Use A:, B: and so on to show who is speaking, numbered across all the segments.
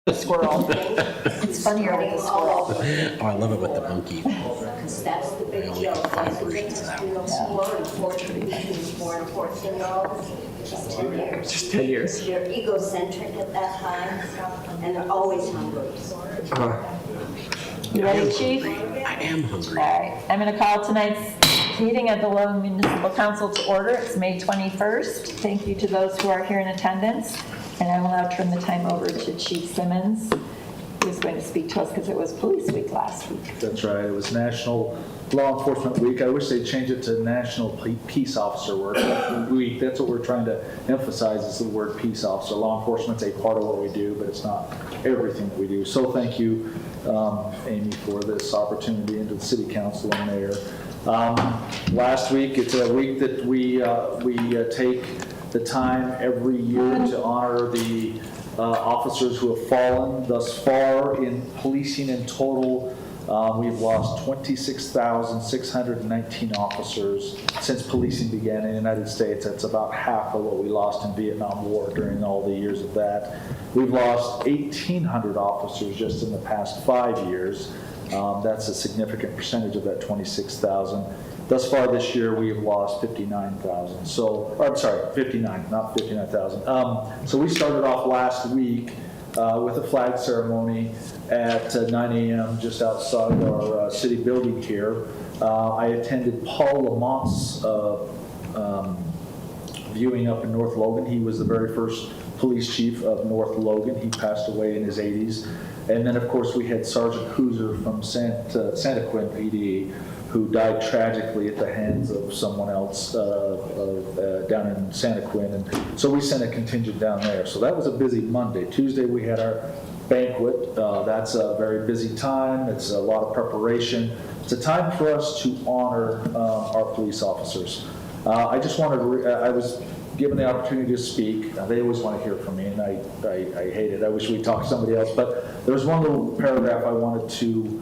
A: The squirrel. It's funnier with the squirrel.
B: Oh, I love it with the monkey.
C: Because that's the big
B: only
C: joke.
B: got 5 versions of that one.
C: He's 4 and 14-year-olds, just 10 years.
B: Just 10 years.
C: You're egocentric at that time, and they're always hungry.
A: You ready, Chief?
B: I am hungry.
A: All right, I'm going to call tonight's meeting of the Logan Municipal Council to order. It's May 21st. Thank you to those who are here in attendance. And I will now turn the time over to Chief Simmons, who's going to speak to us because it was Police Week last week.
D: That's right. It was National Law Enforcement Week. I wish they'd change it to National Peace Officer Week. That's what we're trying to emphasize is the word peace officer. Law enforcement's a part of what we do, but it's not everything that we do. So thank you, Amy, for this opportunity, and to the City Council and Mayor. Last week, it's a week that we take the time every year to honor the officers who have fallen. Thus far in policing in total, we've lost 26,619 officers since policing began in the United States. That's about half of what we lost in Vietnam War during all the years of that. We've lost 1,800 officers just in the past 5 years. That's a significant percentage of that 26,000. Thus far this year, we have lost 59,000. So, I'm sorry, 59, not 59,000. So we started off last week with a flag ceremony at 9 a.m. just outside our city building here. I attended Paul Lamont's viewing up in North Logan. He was the very first police chief of North Logan. He passed away in his 80s. And then, of course, we had Sergeant Hooser from Santa Quinn PD, who died tragically at the hands of someone else down in Santa Quinn. And so we sent a contingent down there. So that was a busy Monday. Tuesday, we had our banquet. That's a very busy time. It's a lot of preparation. It's a time for us to honor our police officers. I just wanted to, I was given the opportunity to speak. They always want to hear from me, and I hate it. I wish we'd talk to somebody else. But there was one little paragraph I wanted to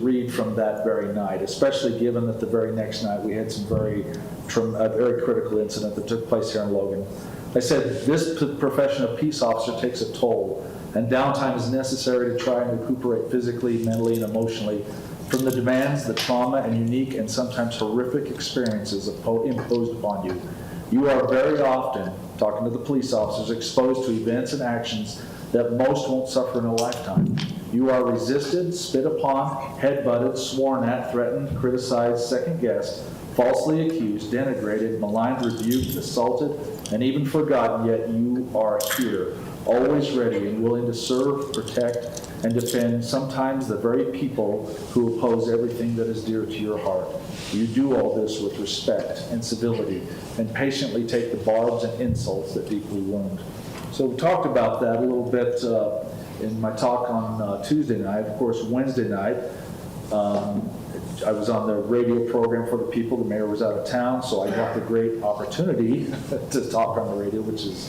D: read from that very night, especially given that the very next night we had some very critical incident that took place here in Logan. I said, this profession of peace officer takes a toll, and downtime is necessary to try and recuperate physically, mentally, and emotionally from the demands, the trauma, and unique and sometimes horrific experiences imposed upon you. You are very often, talking to the police officers, exposed to events and actions that most won't suffer in a lifetime. You are resisted, spit upon, head-butted, sworn at, threatened, criticized, second-guessed, falsely accused, denigrated, maligned, rebuked, assaulted, and even forgotten, yet you are here, always ready and willing to serve, protect, and defend sometimes the very people who oppose everything that is dear to your heart. You do all this with respect and civility, and patiently take the barbs and insults that deeply wound. So we talked about that a little bit in my talk on Tuesday night. Of course, Wednesday night, I was on the radio program for the people. The mayor was out of town, so I got the great opportunity to talk on the radio, which is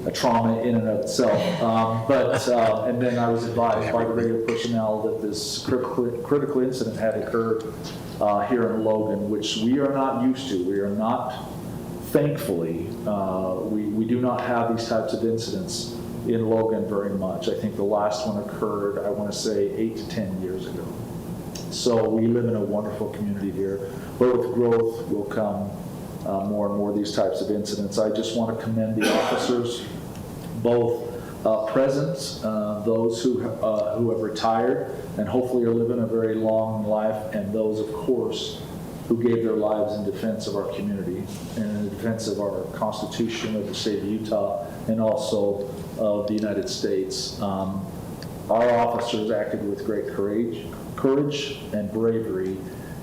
D: a trauma in and of itself. And then I was advised by the radio personnel that this critical incident had occurred here in Logan, which we are not used to. We are not, thankfully, we do not have these types of incidents in Logan very much. I think the last one occurred, I want to say, 8 to 10 years ago. So we live in a wonderful community here, but with growth will come more and more of these types of incidents. I just want to commend the officers, both present, those who have retired and hopefully are living a very long life, and those, of course, who gave their lives in defense of our community and in defense of our Constitution of the state of Utah and also of the United States. Our officers acted with great courage and bravery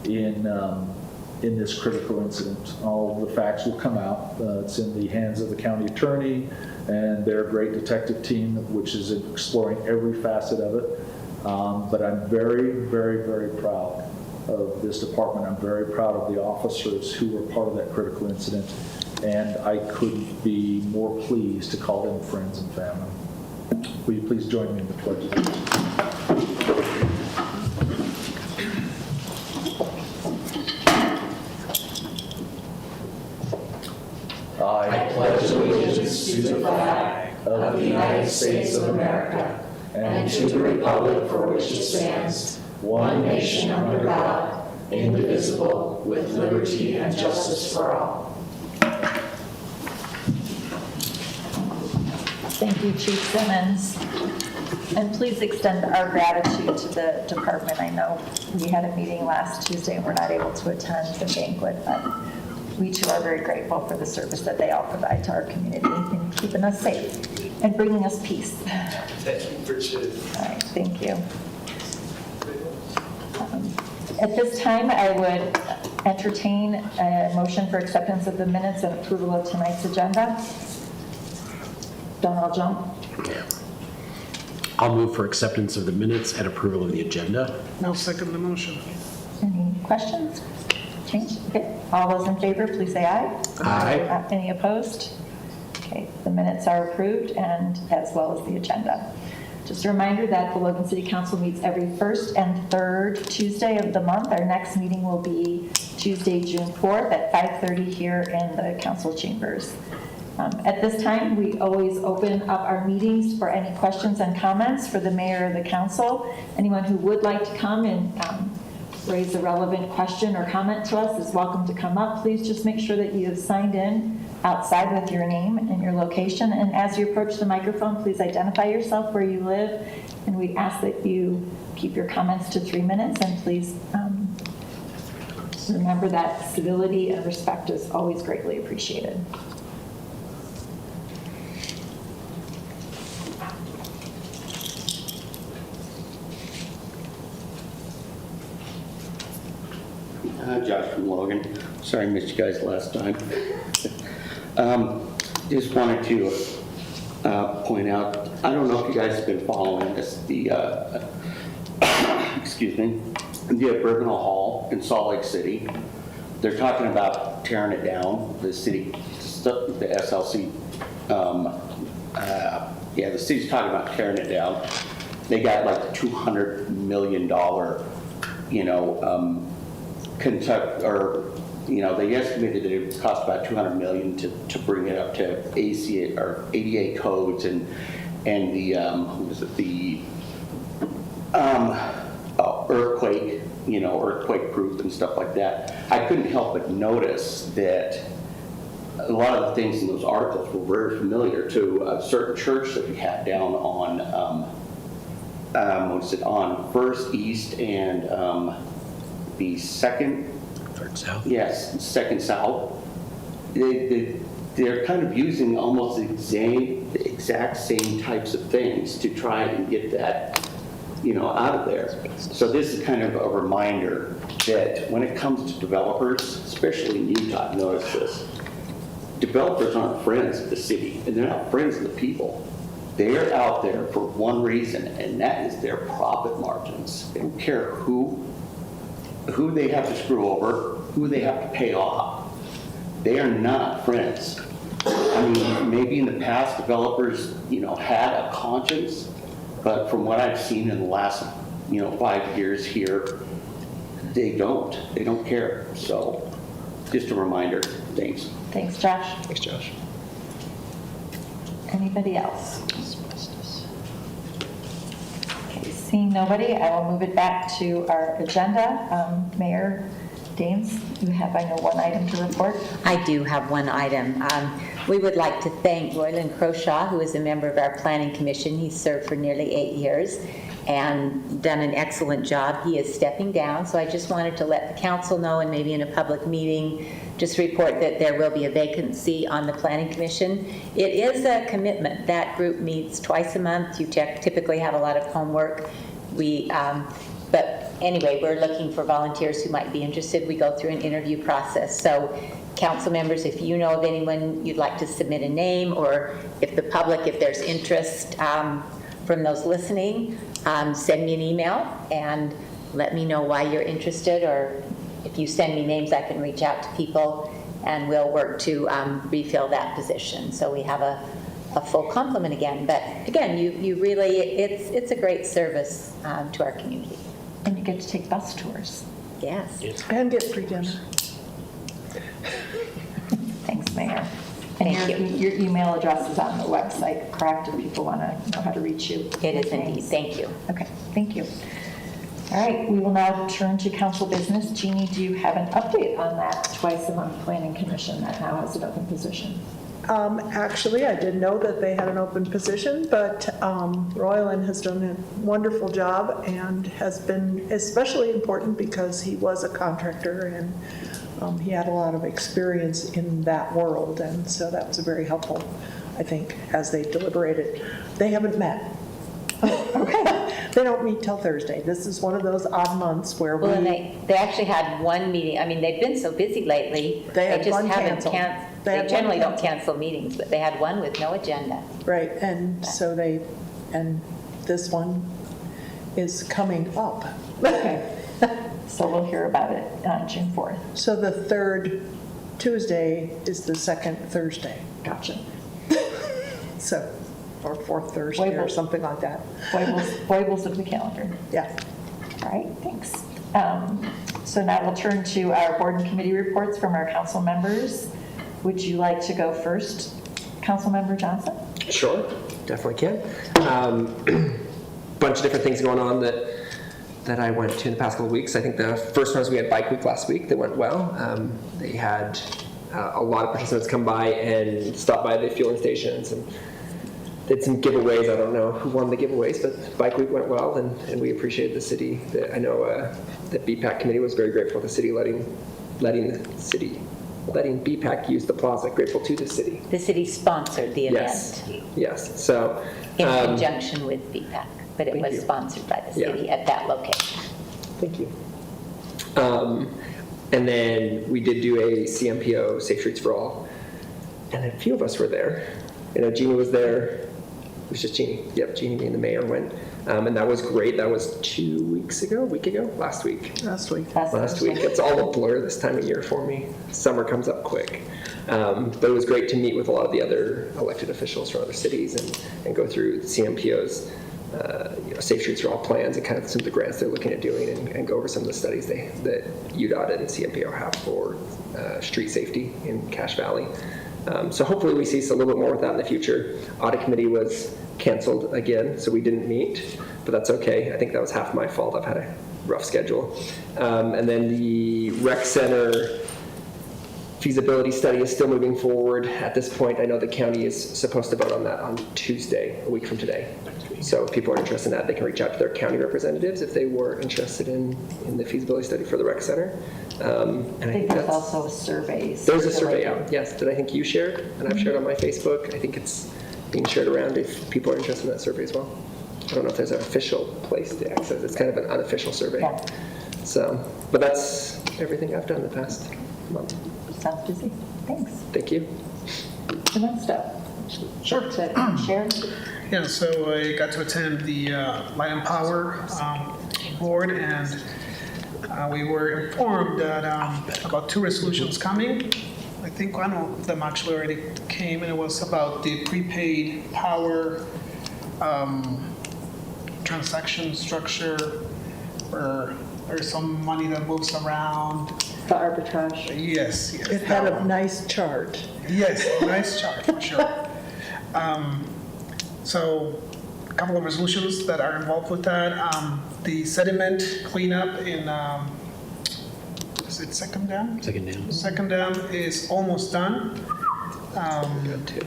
D: in this critical incident. All the facts will come out. It's in the hands of the county attorney and their great detective team, which is exploring every facet of it. But I'm very, very, very proud of this department. I'm very proud of the officers who were part of that critical incident, and I couldn't be more pleased to call them friends and family. Will you please join me in the pledge of allegiance? I pledge allegiance to the flag of the United States of America and to the republic for which it stands, one nation under God, indivisible, with liberty and justice for all.
A: Thank you, Chief Simmons. And please extend our gratitude to the department. I know we had a meeting last Tuesday and we're not able to attend the banquet, but we too are very grateful for the service that they all provide to our community in keeping us safe and bringing us peace.
E: Thank you for choosing.
A: All right, thank you. At this time, I would entertain a motion for acceptance of the minutes and approval of tonight's agenda. Donald Jump.
B: I'll move for acceptance of the minutes and approval of the agenda.
E: I'll second the motion.
A: Any questions? Change? Okay. All those in favor, please say aye.
B: Aye.
A: Any opposed? Okay, the minutes are approved, and as well as the agenda. Just a reminder that the Logan City Council meets every first and third Tuesday of the month. Our next meeting will be Tuesday, June 4th at 5:30 here in the council chambers. At this time, we always open up our meetings for any questions and comments for the mayor or the council. Anyone who would like to come and raise a relevant question or comment to us is welcome to come up. Please just make sure that you have signed in outside with your name and your location. And as you approach the microphone, please identify yourself, where you live, and we ask that you keep your comments to 3 minutes. And please remember that civility and respect is always greatly appreciated.
F: Josh from Logan. Sorry I missed you guys last time. Just wanted to point out, I don't know if you guys have been following this, excuse me, the Bergenal Hall in Salt Lake City. They're talking about tearing it down. The city, the SLC, the city's talking about tearing it down. They got like $200 million, they estimated that it would cost about $200 million to bring it up to ACA or ADA codes and the earthquake, earthquake proof and stuff like that. I couldn't help but notice that a lot of the things in those articles were very familiar to a certain church that we had down on on First East and the Second.
B: Third South?
F: Yes, Second South. They're kind of using almost the exact same types of things to try and get that, out of there. So this is kind of a reminder that when it comes to developers, especially in Utah, I've noticed this, developers aren't friends of the city, and they're not friends of the people. They're out there for one reason, and that is their profit margins. They don't care who they have to screw over, who they have to pay off. They are not friends. I mean, maybe in the past, developers, had a conscience, but from what I've seen in the last, 5 years here, they don't care. So just a reminder. Thanks.
A: Thanks, Josh.
B: Thanks, Josh.
A: Anybody else? Okay, seeing nobody, I will move it back to our agenda. Mayor Daines, you have, I know, one item to report.
G: I do have one item. We would like to thank Royland Croshaw, who is a member of our Planning Commission. He's served for nearly 8 years and done an excellent job. He is stepping down, so I just wanted to let the council know, and maybe in a public meeting, just report that there will be a vacancy on the Planning Commission. It is a commitment. That group meets twice a month. You typically have a lot of homework. But anyway, we're looking for volunteers who might be interested. We go through an interview process. So council members, if you know of anyone you'd like to submit a name, or if the public, if there's interest from those listening, send me an email and let me know why you're interested, or if you send me names, I can reach out to people and we'll work to refill that position. So we have a full complement again. But again, you really, it's a great service to our community.
A: And you get to take bus tours.
G: Yes.
E: And get free dinner.
A: Thanks, Mayor. And
G: Thank
A: your email address is on the website, correct, if people want to know how to reach you?
G: It is indeed. Thank you.
A: Okay, thank you. All right, we will now turn to council business. Jeannie, do you have an update on that twice-a-month planning commission that now has an open position?
H: Actually, I didn't know that they had an open position, but Royland has done a wonderful job and has been especially important because he was a contractor and he had a lot of experience in that world, and so that was very helpful, I think, as they deliberated. They haven't met. They don't meet till Thursday. This is one of those odd months where
G: Well, and they actually had one meeting. I mean, they've been so busy lately.
H: They had
G: just
H: one
G: haven't
H: canceled. They
G: They
H: had one
G: generally don't
H: canceled.
G: cancel meetings, but they had one with no agenda.
H: Right, and so and this one is coming up.
A: Okay, so we'll hear about it on June 4th.
H: So the third Tuesday is the second Thursday.
A: Gotcha.
H: So, or fourth Thursday or
A: Foibles.
H: something like that.
A: Foibles of the calendar.
H: Yeah.
A: All right, thanks. So now we'll turn to our board and committee reports from our council members. Would you like to go first, Councilmember Johnson?
I: Sure, definitely can. Bunch of different things going on that I went to in the past couple of weeks. I think the first one was we had Bike Week last week that went well. They had a lot of participants come by and stop by the fueling stations and did some giveaways. I don't know who won the giveaways, but Bike Week went well, and we appreciated the city. I know the BPAC committee was very grateful to the city letting BPAC use the plaza. Grateful to the city.
G: The city sponsored the
I: Yes,
G: event
I: yes. So
G: in conjunction with BPAC, but it
I: Thank
G: was
I: you.
G: sponsored by the
I: Yeah.
G: city at that location.
I: thank you. And then we did do a CMPO, Safe Streets for All, and a few of us were there. You know, Jeannie was there. It was just Jeannie. Yep, Jeannie, me, and the mayor went. And that was great. That was 2 weeks ago, a week ago, last week.
H: Last week.
I: Last week. It's all a blur this time of year for me. Summer comes up quick. But it was great to meet with a lot of the other elected officials from other cities and go through CMPO's Safe Streets for All plans and kind of some of the grants they're looking at doing and go over some of the studies that UDOT and CMPO have for street safety in Cache Valley. So hopefully we see a little bit more with that in the future. Audit committee was canceled again, so we didn't meet, but that's okay. I think that was half my fault. I've had a rough schedule. And then the rec center feasibility study is still moving forward. At this point, I know the county is supposed to vote on that on Tuesday, a week from today. So if people are interested in that, they can reach out to their county representatives if they were interested in the feasibility study for the rec center. And
A: I think there's also surveys.
I: there's a survey out, yes, that I think you shared, and I've shared on my Facebook. I think it's being shared around if people are interested in that survey as well. I don't know if there's an official place to access. It's kind of an unofficial survey.
A: Yeah.
I: So, but that's everything I've done the past month.
A: Sounds busy. Thanks.
I: Thank you.
A: The next up. Sure. To Sharon?
E: Yeah, so I got to attend the Light and Power board, and we were informed that about 2 resolutions coming. I think one of them actually already came, and it was about the prepaid power transaction structure, where there's some money that moves around.
A: The arbitrage.
E: Yes.
H: It had a nice chart.
E: Yes, nice chart, for sure. So, a couple of resolutions that are involved with that. The sediment cleanup in, is it Second Dam?
B: Second down.
E: Second Dam is almost done.
I: Good too.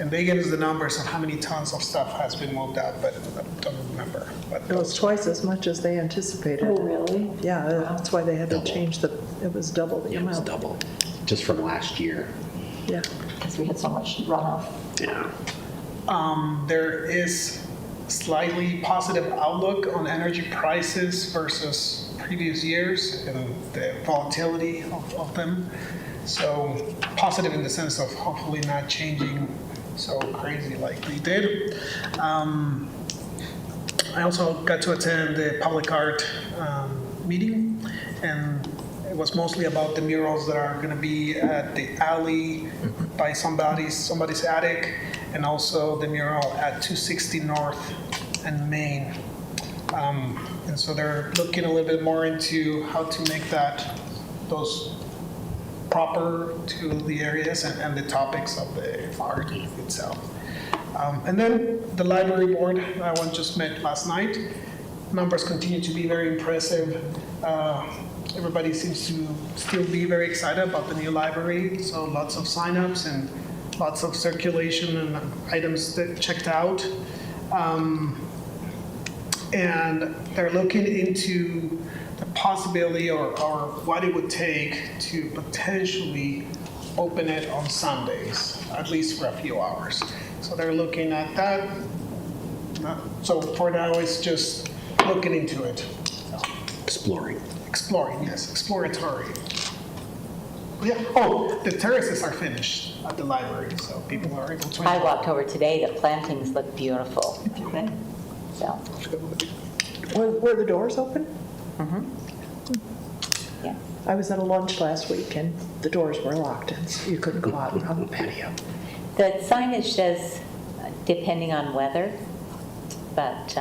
E: And they gave us the numbers of how many tons of stuff has been moved out, but I don't remember. But
H: It was twice as much as they anticipated.
A: Oh, really?
H: Yeah, that's why they had to change it was double the
B: Yeah, it was
H: amount.
B: double, just from last year.
H: Yeah.
A: Because we had so much runoff.
B: Yeah.
E: there is slightly positive outlook on energy prices versus previous years and the volatility of them. So positive in the sense of hopefully not changing so crazy like they did. I also got to attend the public art meeting, and it was mostly about the murals that are going to be at the alley by somebody's attic, and also the mural at 260 North and Main. And so they're looking a little bit more into how to make those proper to the areas and the topics of the art itself. And then the library board, one just met last night. Numbers continue to be very impressive. Everybody seems to still be very excited about the new library, so lots of signups and lots of circulation and items that checked out. And they're looking into the possibility or what it would take to potentially open it on Sundays, at least for a few hours. So they're looking at that. So for now, it's just looking into it.
B: Exploring.
E: Exploring, yes, exploratory. Yeah. Oh, the terraces are finished at the library, so people are able to.
G: I walked over today, the plantings look beautiful. So,
H: Were the doors open?
G: yeah.
H: I was at a lunch last week and the doors were locked and so you couldn't go out on the patio.
G: The signage says, depending on weather, but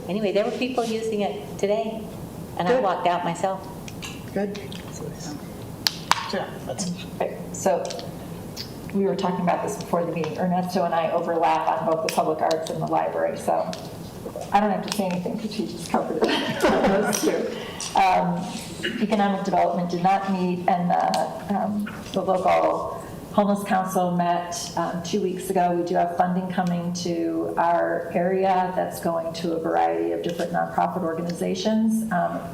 G: anyway, there were people using it today, and I
H: Good.
G: walked out myself.
H: Good.
E: Yeah, that's it.
A: Right, so we were talking about this before the meeting. Ernesto and I overlap on both the public arts and the library, so I don't have to say anything because he just covered it on those two. Economic development did not meet, and the local homeless council met 2 weeks ago. We do have funding coming to our area that's going to a variety of different nonprofit organizations.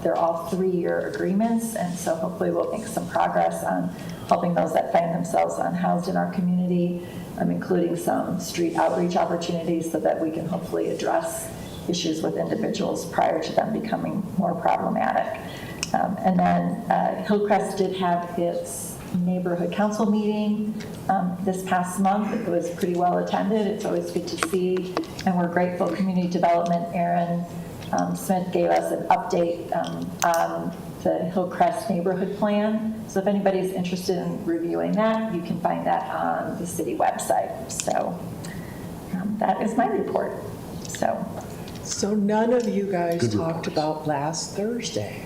A: They're all 3-year agreements, and so hopefully we'll make some progress on helping those that find themselves unhoused in our community, including some street outreach opportunities so that we can hopefully address issues with individuals prior to them becoming more problematic. And then Hillcrest did have its neighborhood council meeting this past month. It was pretty well attended. It's always good to see, and we're grateful. Community development, Aaron Smith gave us an update on the Hillcrest neighborhood plan. So if anybody's interested in reviewing that, you can find that on the city website. So that is my report.
H: So none of you guys
B: Good
H: talked
B: reports.
H: about last Thursday.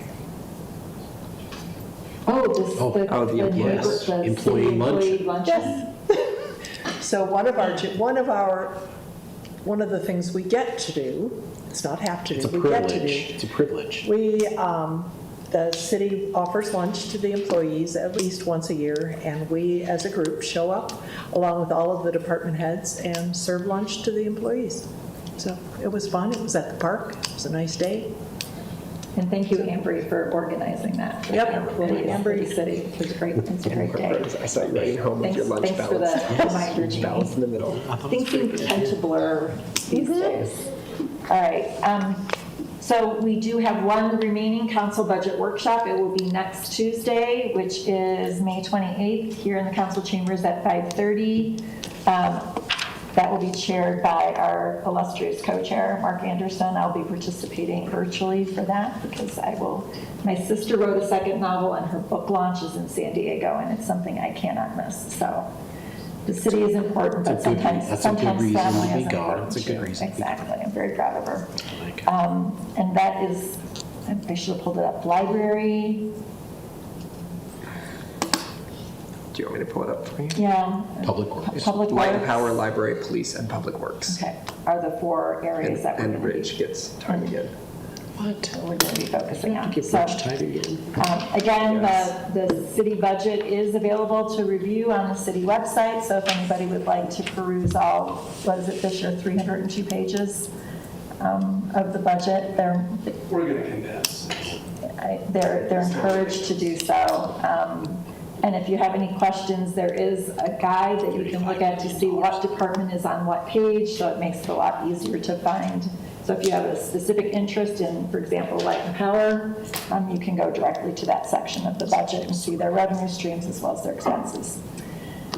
B: The employee lunch.
A: luncheon.
H: So one of the things we get to do, it's not have to
B: It's a
H: do, we get to
B: privilege.
H: do.
B: It's a privilege.
H: We, the city offers lunch to the employees at least once a year, and we as a group show up along with all of the department heads and serve lunch to the employees. So it was fun. It was at the park. It was a nice day.
A: And thank you, Ambry, for organizing that.
H: Yep.
A: Ambry,
H: Ambry.
A: City. It was great. It was a great day.
I: I saw you riding home with your lunch
A: Thanks for
I: balance.
A: the reminder, Jeannie.
I: Balance in the middle.
A: Things tend to blur these days. All right. So we do have one remaining council budget workshop. It will be next Tuesday, which is May 28th, here in the council chambers at 5:30. That will be chaired by our illustrious co-chair, Mark Anderson. I'll be participating virtually for that because my sister wrote a second novel and her book launch is in San Diego, and it's something I cannot miss. So the city is important, but
B: That's a good-
A: sometimes
B: that's a good
A: family
B: reason
A: is
B: to be gone.
A: important
B: That's a good
A: too.
B: reason to be gone.
A: Exactly. I'm very proud of her.
B: Like,
A: And that is, I should have pulled it up, library,
I: Do you want me to pull it up for you?
A: yeah.
B: Public works.
A: Public
I: Light and
A: works.
I: Power, Library, Police, and Public Works.
A: Okay, are the 4 areas that we're
I: And
A: going to be.
I: Ridge gets time again.
B: What?
A: We're going to be focusing on.
B: Give
A: So,
B: much time again.
A: again,
I: Yes.
A: the city budget is available to review on the city website, so if anybody would like to peruse all, what is it this year, 302 pages of the budget,
J: We're going to condense.
A: they're encouraged to do so. And if you have any questions, there is a guide that you can look at to see what department is on what page, so it makes it a lot easier to find. So if you have a specific interest in, for example, light and power, you can go directly to that section of the budget and see their revenue streams as well as their expenses.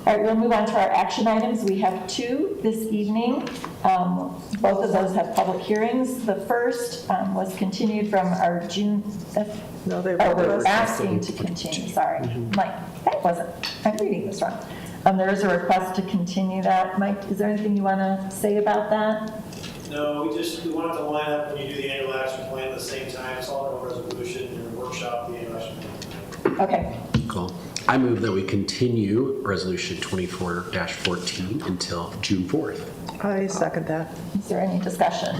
A: All right, we'll move on to our action items. We have 2 this evening. Both of those have public hearings. The first was continued from our June,
H: No, they
A: oh,
H: were
A: we're asking to continue, sorry. Mike, that wasn't, I'm reading this wrong. There is a request to continue that. Mike, is there anything you want to say about that?
J: No, we wanted to line up when you do the annual action plan at the same time. It's all in a resolution and workshop the annual action plan.
A: Okay,
B: Cool. I move that we continue Resolution 24-14 until June 4th.
H: I second that.
A: Is there any discussion?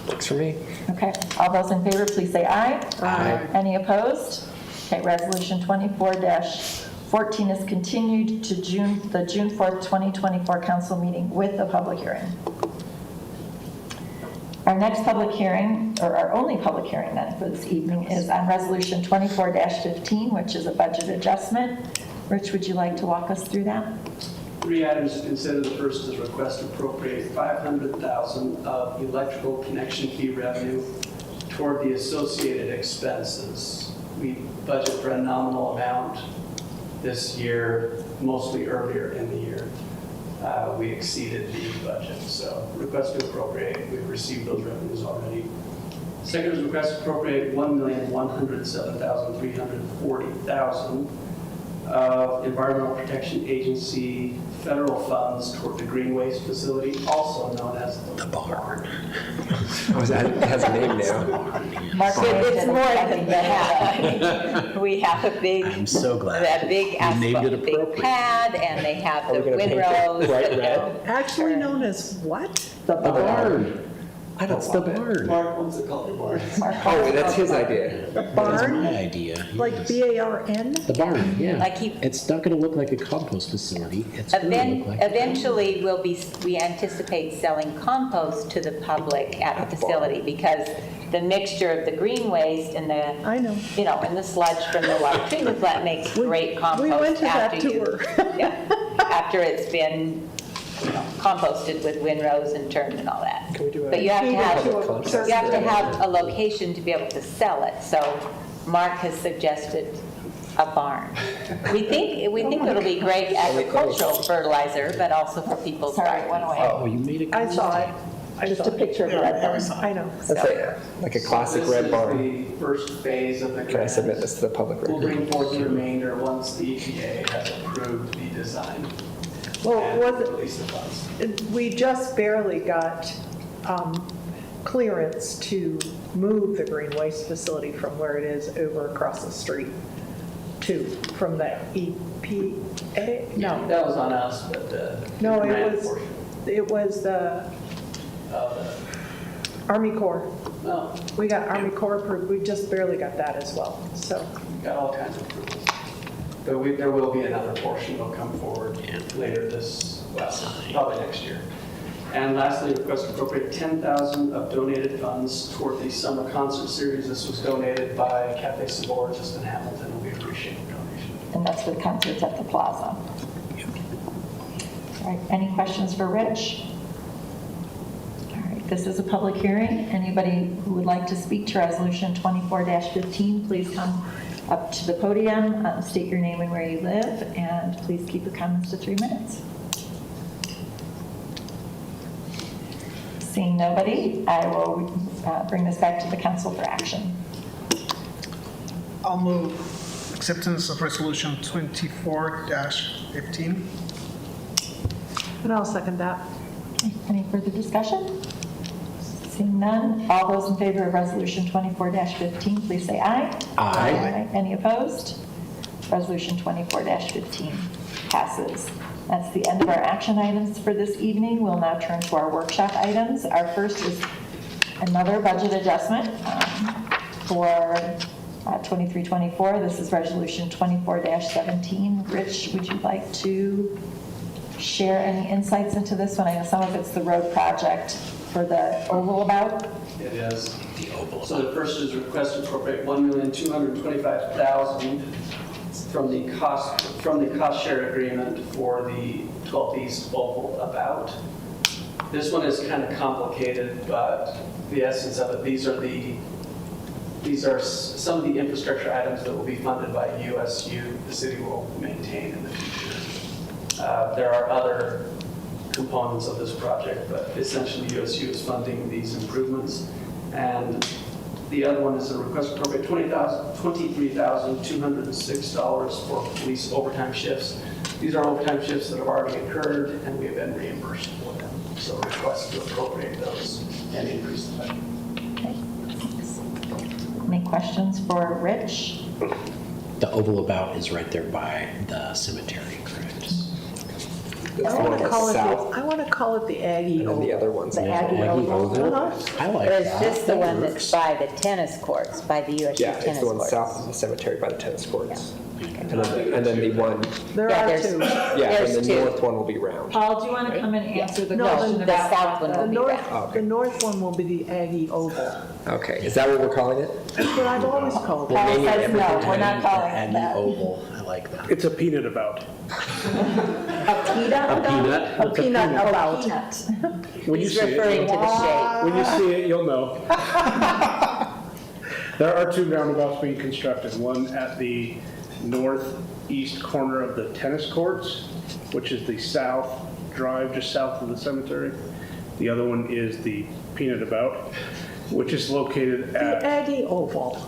I: Works for me.
A: Okay, all those in favor, please say aye.
B: Aye.
A: Any opposed? Okay, Resolution 24-14 is continued to the June 4th, 2024 council meeting with a public hearing. Our next public hearing, or our only public hearing then for this evening, is on Resolution 24-15, which is a budget adjustment. Rich, would you like to walk us through that?
K: 3 items to consider. The first is request to appropriate $500,000 of electrical connection fee revenue toward the associated expenses. We budget for a nominal amount this year, mostly earlier in the year. We exceeded the budget, so request to appropriate. We've received those revenues already. Second is request to appropriate $1,107,340,000 of Environmental Protection Agency federal funds toward the green waste facility, also known as the barn.
I: Oh, it has a name now.
A: Mark,
G: It's more than that. We have a big,
B: I'm so glad.
G: that big
B: You named
G: asphalt,
B: it
G: big
B: appropriate.
G: pad, and they have
I: Are we
G: the
I: gonna paint it
G: windrows.
I: bright
G: that
I: red?
G: go-
H: Actually known as what?
A: The
B: The barn. That's the barn.
K: Mark, what's it called? The barn.
I: Oh, that's his idea.
B: That's
H: Barn?
B: my idea.
H: Like
B: Yes.
H: BARN?
B: The barn, yeah.
G: Like he-
B: It's not going to look like a compost facility. It's going to look like.
G: Eventually, we anticipate selling compost to the public at the facility because the mixture of the green waste and the,
H: I know.
G: and the sludge from the water treatment plant makes great compost.
H: We went to that
G: after you-
H: tour.
G: Yeah, after it's been, composted with windrows and turned and all that.
I: Can we do a-
G: But you have to
H: Feed it
G: have,
H: to a
G: you have to have a location to be able to sell it. So Mark has suggested a barn. We think it'll be great agricultural fertilizer, but also for people's
A: Sorry, it went
G: gardens.
A: away.
B: Oh, you made it.
H: I saw it.
A: Just a picture of the red barn.
H: I know.
I: That's like a classic red barn.
K: This is the first phase of the grant.
I: Can I submit this to the public
K: We'll
I: record?
K: bring forth the remainder once the EPA has approved the design
H: Well,
K: and
H: was it?
K: release the funds.
H: We just barely got clearance to move the green waste facility from where it is over across the street from the EPA? No,
K: That was on us, but the
H: no,
K: grant portion
H: it was the
K: of
H: Army Corps.
K: the, no,
H: We got Army Corps approved, we just barely got that as well, so.
K: we got all kinds of approvals. But there will be another portion that'll come forward later probably next year. And lastly, request to appropriate $10,000 of donated funds toward the summer concert series. This was donated by Cafe Sabor just in Hamilton, and we appreciate the donation.
A: And that's for the concerts at the plaza. All right, any questions for Rich? All right, this is a public hearing. Anybody who would like to speak to Resolution 24-15, please come up to the podium, state your name and where you live, and please keep your comments to 3 minutes. Seeing nobody, I will bring this back to the council for action.
E: I'll move acceptance of resolution 24-15.
H: And I'll second that.
A: Any further discussion? Seeing none, all those in favor of Resolution 24-15, please say aye.
B: Aye.
A: Any opposed? Resolution 24-15 passes. That's the end of our action items for this evening. We'll now turn to our workshop items. Our first is another budget adjustment for 23-24. This is Resolution 24-17. Rich, would you like to share any insights into this one? I know some of it's the road project for the oval about.
K: It is. So the first is request to appropriate $1,225,000 from the cost share agreement for the 12th East Oval about. This one is kind of complicated, but the essence of it, these are some of the infrastructure items that will be funded by USU. The city will maintain in the future. There are other components of this project, but essentially USU is funding these improvements. And the other one is a request to appropriate $23,206 for police overtime shifts. These are overtime shifts that have already occurred, and we have been reimbursed for them. So request to appropriate those and increase the budget.
A: Any questions for Rich?
B: The oval about is right there by the cemetery, correct?
I: That's
H: I
I: the
H: want
I: one
H: to
I: that's
H: call it,
I: south,
H: I want to call it the Aggie
I: and then
H: Oval.
I: the other one's
H: The Aggie
B: Aggie
H: Oval.
B: Oval?
H: Uh-huh.
B: I like
G: Or
B: that.
G: is this the
B: That
G: one
B: works.
G: that's by the tennis courts, by the USU
I: yeah,
G: tennis
I: it's the one
G: courts?
I: south of the cemetery by the tennis courts. And then the one,
H: There
G: Yeah,
H: are
G: there's-
H: two.
I: yeah,
G: There's
I: and the
G: two.
I: north one will be round.
A: Paul, do you want to come and answer the
H: No,
A: question
G: the
A: about
G: south
A: what
G: one will
H: The
G: be
H: north,
G: round.
H: the north one will be the Aggie Oval.
I: Okay, is that what we're calling it?
H: That's what I've always called it.
A: Paul
I: Maybe
A: says
I: everything
A: no, we're not calling it
B: Aggie
A: that.
B: oval, I like that.
J: It's a peanut about.
A: A peanut?
B: A peanut?
H: A peanut about.
A: Peanut.
J: When you
G: He's
J: see
G: referring
J: it,
G: to the shape.
J: when you see it, you'll know. There are two roundabouts being constructed, one at the northeast corner of the tennis courts, which is the south drive, just south of the cemetery. The other one is the peanut about, which is located
H: The
J: at,
H: Aggie Oval.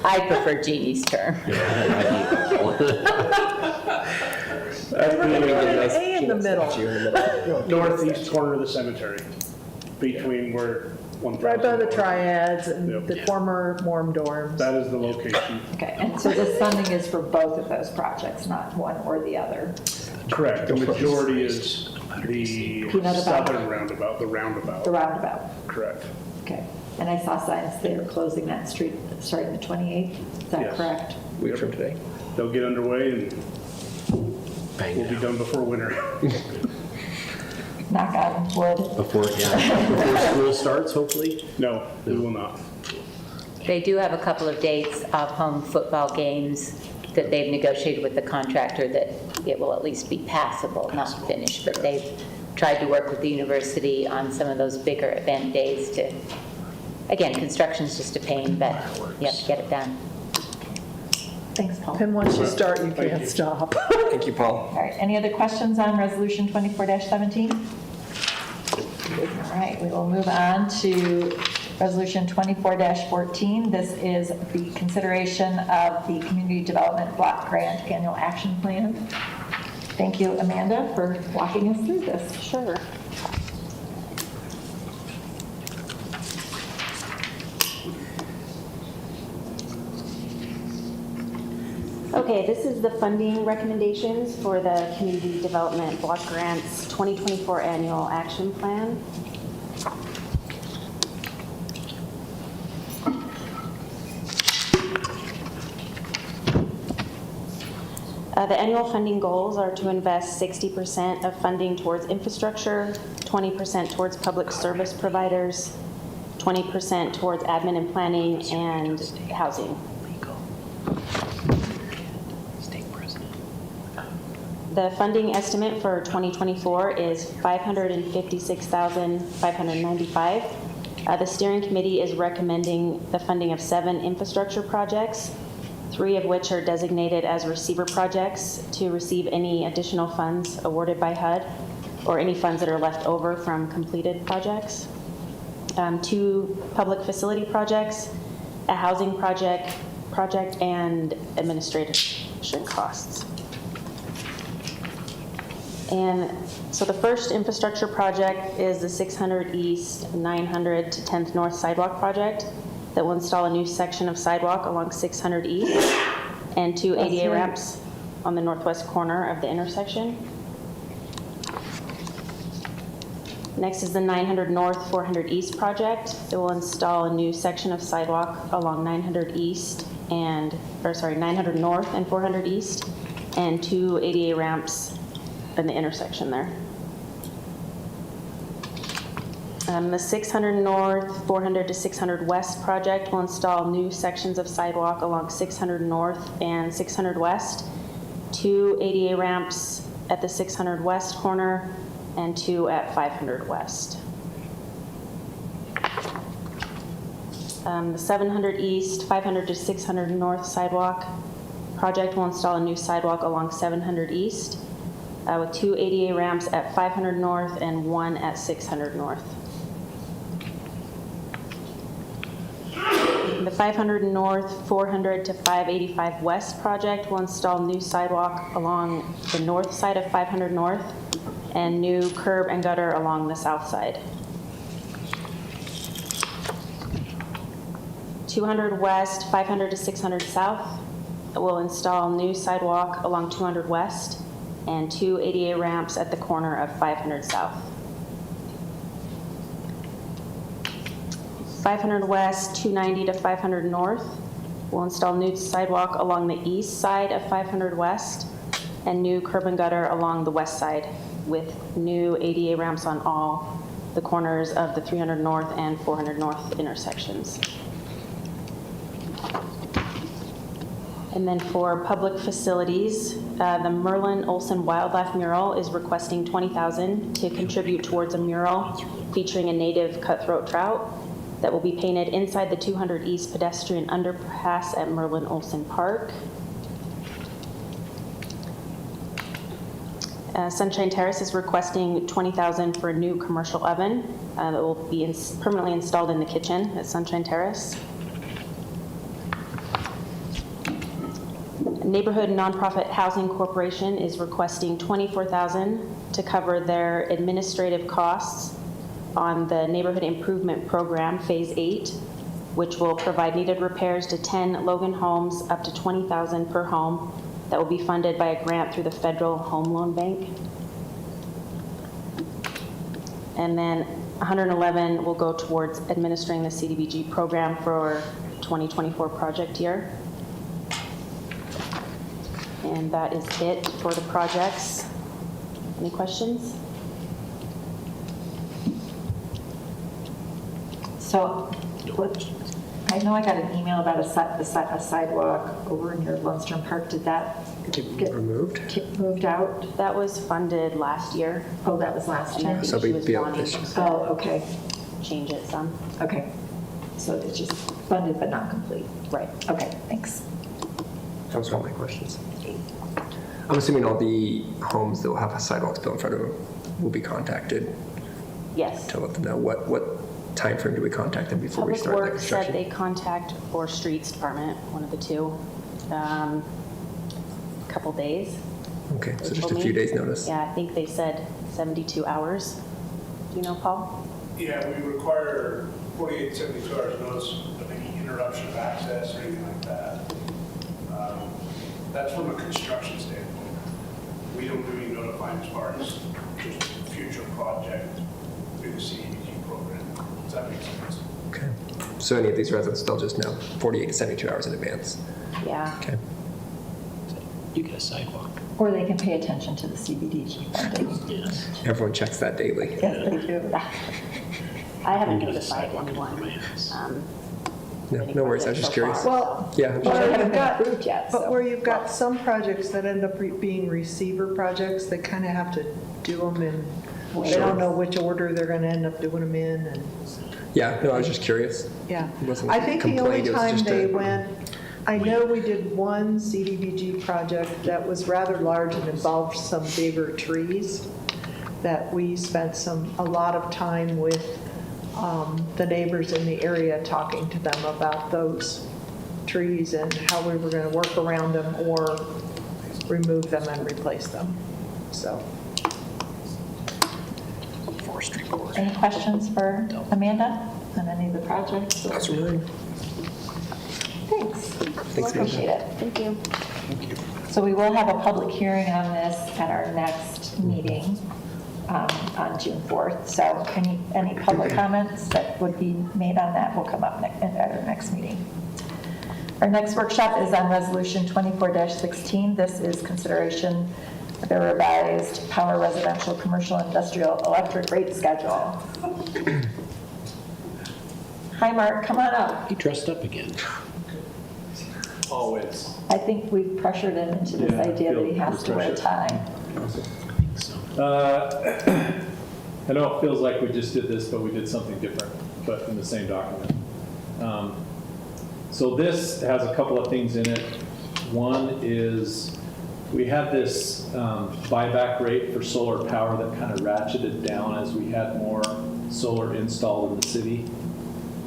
G: I prefer Jeannie's term.
J: at
H: We're gonna
J: the
H: put an
I: Nice
H: A in the
I: peanuts
H: middle,
I: statue in the middle.
J: northeast corner of the cemetery, between where 1,000.
H: right by the triads and
J: Yep.
H: the former Morm dorms.
J: That is the location.
A: Okay, and so this funding is for both of those projects, not one or the other?
J: Correct. The majority is the
A: Peanut about.
J: southern roundabout, the roundabout.
A: The roundabout,
J: Correct.
A: okay. And I saw signs there closing that street starting the 28th, is that
J: Yes.
A: correct?
I: Week from today.
J: They'll get underway and
B: Bang
J: we'll be
B: it out.
J: done before winter.
A: Knock on wood.
B: Before school starts, hopefully.
J: No, we will not.
G: They do have a couple of dates of home football games that they've negotiated with the contractor that it will at least be passable, not finished. But they've tried to work with the university on some of those bigger event days to, again, construction's just a pain, but you have to get it done.
A: Thanks, Paul.
H: And once you start, you
J: Thank
H: can't
J: you.
H: stop.
I: Thank you, Paul.
A: All right, any other questions on Resolution 24-17? All right, we will move on to Resolution 24-14. This is the consideration of the Community Development Block Grant Annual Action Plan. Thank you, Amanda, for walking us through this.
C: Sure. Okay, this is the funding recommendations for the Community Development Block Grants 2024 Annual Action Plan. The annual funding goals are to invest 60% of funding towards infrastructure, 20% towards public service providers, 20% towards admin and planning, and housing. The funding estimate for 2024 is $556,595. The steering committee is recommending the funding of 7 infrastructure projects, 3 of which are designated as receiver projects to receive any additional funds awarded by HUD or any funds that are left over from completed projects. 2 public facility projects, a housing project, and administration costs. And so the first infrastructure project is the 600 East, 900 to 10th North Sidewalk project that will install a new section of sidewalk along 600 East and 2 ADA ramps on the northwest corner of the intersection. Next is the 900 North, 400 East project. It will install a new section of sidewalk along 900 North and 400 East and 2 ADA ramps in the intersection there. The 600 North, 400 to 600 West project will install new sections of sidewalk along 600 North and 600 West, 2 ADA ramps at the 600 West corner, and 2 at 500 West. The 700 East, 500 to 600 North sidewalk project will install a new sidewalk along 700 East, with 2 ADA ramps at 500 North and 1 at 600 North. The 500 North, 400 to 585 West project will install new sidewalk along the north side of 500 North and new curb and gutter along the south side. 200 west, 500 to 600 south. We'll install new sidewalk along 200 west and 2 ADA ramps at the corner of 500 south. 500 west, 290 to 500 north. We'll install new sidewalk along the east side of 500 west and new curb and gutter along the west side with new ADA ramps on all the corners of the 300 north and 400 north intersections. And then for public facilities, the Merlin Olson Wildlife Mural is requesting $20,000 to contribute towards a mural featuring a native cutthroat trout that will be painted inside the 200 East pedestrian underpass at Merlin Olson Park. Sunshine Terrace is requesting $20,000 for a new commercial oven that will be permanently installed in the kitchen at Sunshine Terrace. Neighborhood Nonprofit Housing Corporation is requesting $24,000 to cover their administrative costs on the Neighborhood Improvement Program, Phase 8, which will provide needed repairs to 10 Logan homes up to $20,000 per home that will be funded by a grant through the Federal Home Loan Bank. And then 111 will go towards administering the CDBG program for 2024 project year. And that is it for the projects. Any questions?
A: So, I know I got an email about a sidewalk over near Lundstrom Park. Did that get
I: Removed?
A: moved out?
C: That was funded last year.
A: Oh, that was last
C: And I
A: year?
C: think
I: So
C: she
I: we
C: was
I: feel
C: wanting
I: this-
C: to
A: Oh, okay,
C: change it some.
A: okay. So it's just funded but not complete.
C: Right.
A: Okay, thanks.
I: That was one of my questions. I'm assuming all the homes that will have a sidewalk built in front of them will be contacted
C: Yes.
I: to let them know. What time frame do we contact them before we
C: Public
I: start the
C: Works said
I: construction?
C: they contact, or Streets Department, one of the two, couple days.
I: Okay, so
C: they
I: just a
C: told
I: few
C: me.
I: days' notice.
C: Yeah, I think they said 72 hours. Do you know, Paul?
L: Yeah, we require 48, 72 hours notice of any interruption of access or anything like that. That's from a construction standpoint. We don't do any notifying as far as just future project through the CDBG program. Does that make sense?
I: Okay. So any of these residents, they'll just know 48 to 72 hours in advance.
C: Yeah.
I: Okay.
B: You get a sidewalk.
A: Or they can pay attention to the CBDG funding.
B: Yes.
I: Everyone checks that daily.
A: Yes, they do.
C: I haven't
B: You get a
C: notified
B: sidewalk in front of my
C: anyone.
B: house.
I: No,
C: any
I: no worries. I was
C: projects
I: just
C: so
I: curious.
C: far,
H: Well,
C: so.
I: Yeah. I'm
A: Well,
I: just-
A: they
H: But
A: haven't
H: you've
A: been
H: got-
A: approved yet,
H: But
A: so.
H: where you've got some projects that end up being receiver projects, they kind of have to do them in, they don't know which order they're going to end up doing them in, and,
I: Yeah, no, I was just curious.
H: yeah.
I: It wasn't
H: I think the only
I: complaint, it was
H: time
I: just
H: they
I: a-
H: went, I know we did one CDBG project that was rather large and involved some bigger trees, that we spent a lot of time with the neighbors in the area talking to them about those trees and how we were going to work around them or remove them and replace them, so.
B: Forestry Board.
A: Any questions for Amanda on any of the projects?
I: That's really.
A: Thanks.
I: Thanks, Amanda.
A: Appreciate it.
C: Thank you.
A: So we will have a public hearing on this at our next meeting on June 4th. So any public comments that would be made on that will come up at our next meeting. Our next workshop is on Resolution 24-16. This is consideration of a revised power residential, commercial, industrial, electric rate schedule. Hi, Mark, come on up.
B: He dressed up again.
L: Always.
A: I think we've pressured him into this
M: Yeah, I
A: idea that he
M: feel
A: has to wear a
M: pressured.
A: tie.
M: I know it feels like we just did this, but we did something different, but in the same document. So this has a couple of things in it. One is we had this buyback rate for solar power that kind of ratcheted down as we had more solar installed in the city.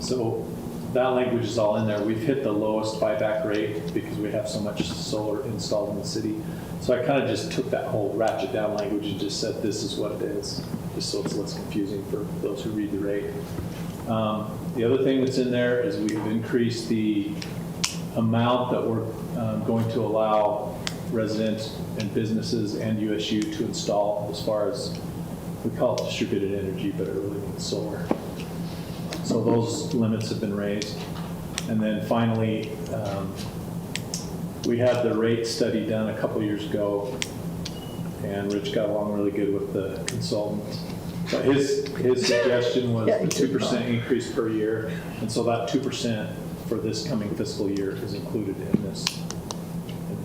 M: So that language is all in there. We've hit the lowest buyback rate because we have so much solar installed in the city. So I kind of just took that whole ratchet down language and just said this is what it is, just so it's less confusing for those who read the rate. The other thing that's in there is we've increased the amount that we're going to allow residents and businesses and USU to install as far as, we call it distributed energy, but it really means solar. So those limits have been raised. And then finally, we had the rate study done a couple years ago, and Rich got along really good with the consultant. But his suggestion was
H: Yeah,
M: a
H: he did
M: 2% increase per year, and so that 2% for this coming fiscal year is included in this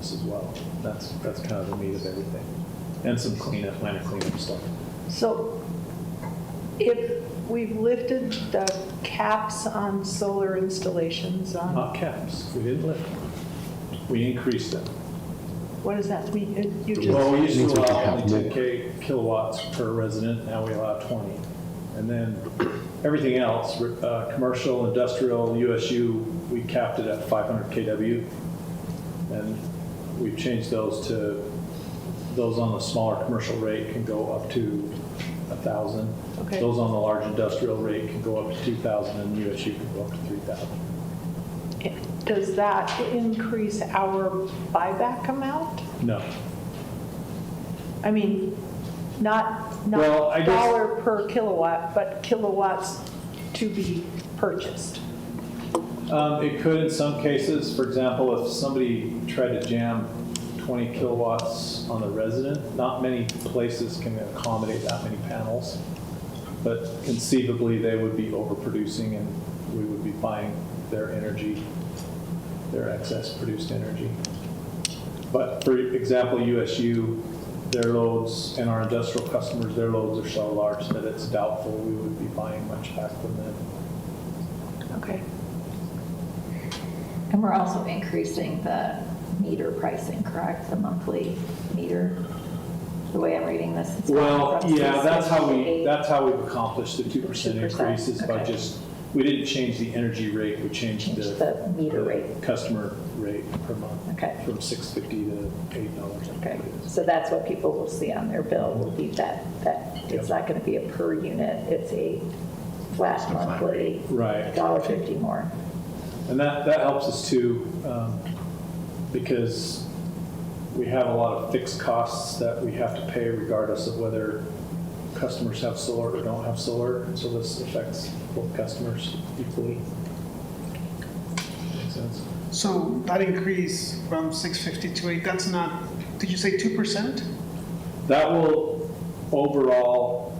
M: as well. That's kind of the meat of everything, and some cleanup, minor cleanup stuff.
H: So if we've lifted the caps on solar installations on,
M: Not caps, we didn't lift them. We increased them.
H: what does that mean? You just,
M: Well, we used to
B: Means we can
M: allow
B: have
M: only
B: more.
M: 10K kilowatts per resident, now we allow 20. And then everything else, commercial, industrial, USU, we capped it at 500 kW. And we've changed those to, those on the smaller commercial rate can go up to 1,000.
H: Okay.
M: Those on the large industrial rate can go up to 2,000, and USU can go up to 3,000.
H: does that increase our buyback amount?
M: No.
H: I mean, not
M: Well, I guess-
H: dollar per kilowatt, but kilowatts to be purchased.
M: It could in some cases. For example, if somebody tried to jam 20 kilowatts on the resident, not many places can accommodate that many panels. But conceivably, they would be overproducing, and we would be buying their energy, their excess produced energy. But for example, USU, their loads, and our industrial customers, their loads are so large that it's doubtful we would be buying much back from them.
H: Okay.
A: And we're also increasing the meter pricing, correct? The monthly meter, the way I'm reading this. it's
M: Well,
A: going from
M: yeah, that's how
A: 668.
M: we've accomplished the 2%
A: 2%,
M: increases by
A: okay.
M: just, we didn't change the energy rate, we changed
A: Changed
M: the
A: the meter rate.
M: customer rate per month.
A: Okay.
M: From $6.50 to $8.
A: Okay, so that's what people will see on their bill, will be that it's not going to be a per unit, it's a flat monthly.
M: Right.
A: $1.50 more.
M: And that helps us too, because we have a lot of fixed costs that we have to pay regardless of whether customers have solar or don't have solar. And so this affects both customers equally. Makes sense?
E: So that increase from 650 to 8, that's not, did you say 2%?
M: That will, overall,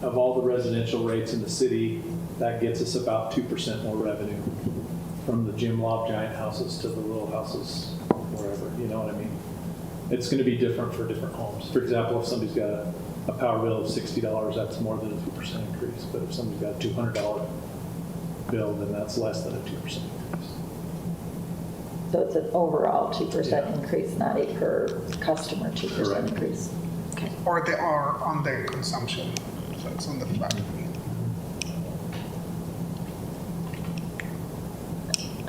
M: of all the residential rates in the city, that gets us about 2% more revenue from the gym lob giant houses to the little houses, wherever, you know what I mean? It's going to be different for different homes. For example, if somebody's got a power bill of $60, that's more than a 2% increase. But if somebody's got a $200 bill, then that's less than a 2% increase.
A: So it's an overall 2%
M: Yeah.
A: increase, not a per customer 2%
M: Correct.
A: increase. Okay.
E: Or they are on their consumption, so it's on the flat fee.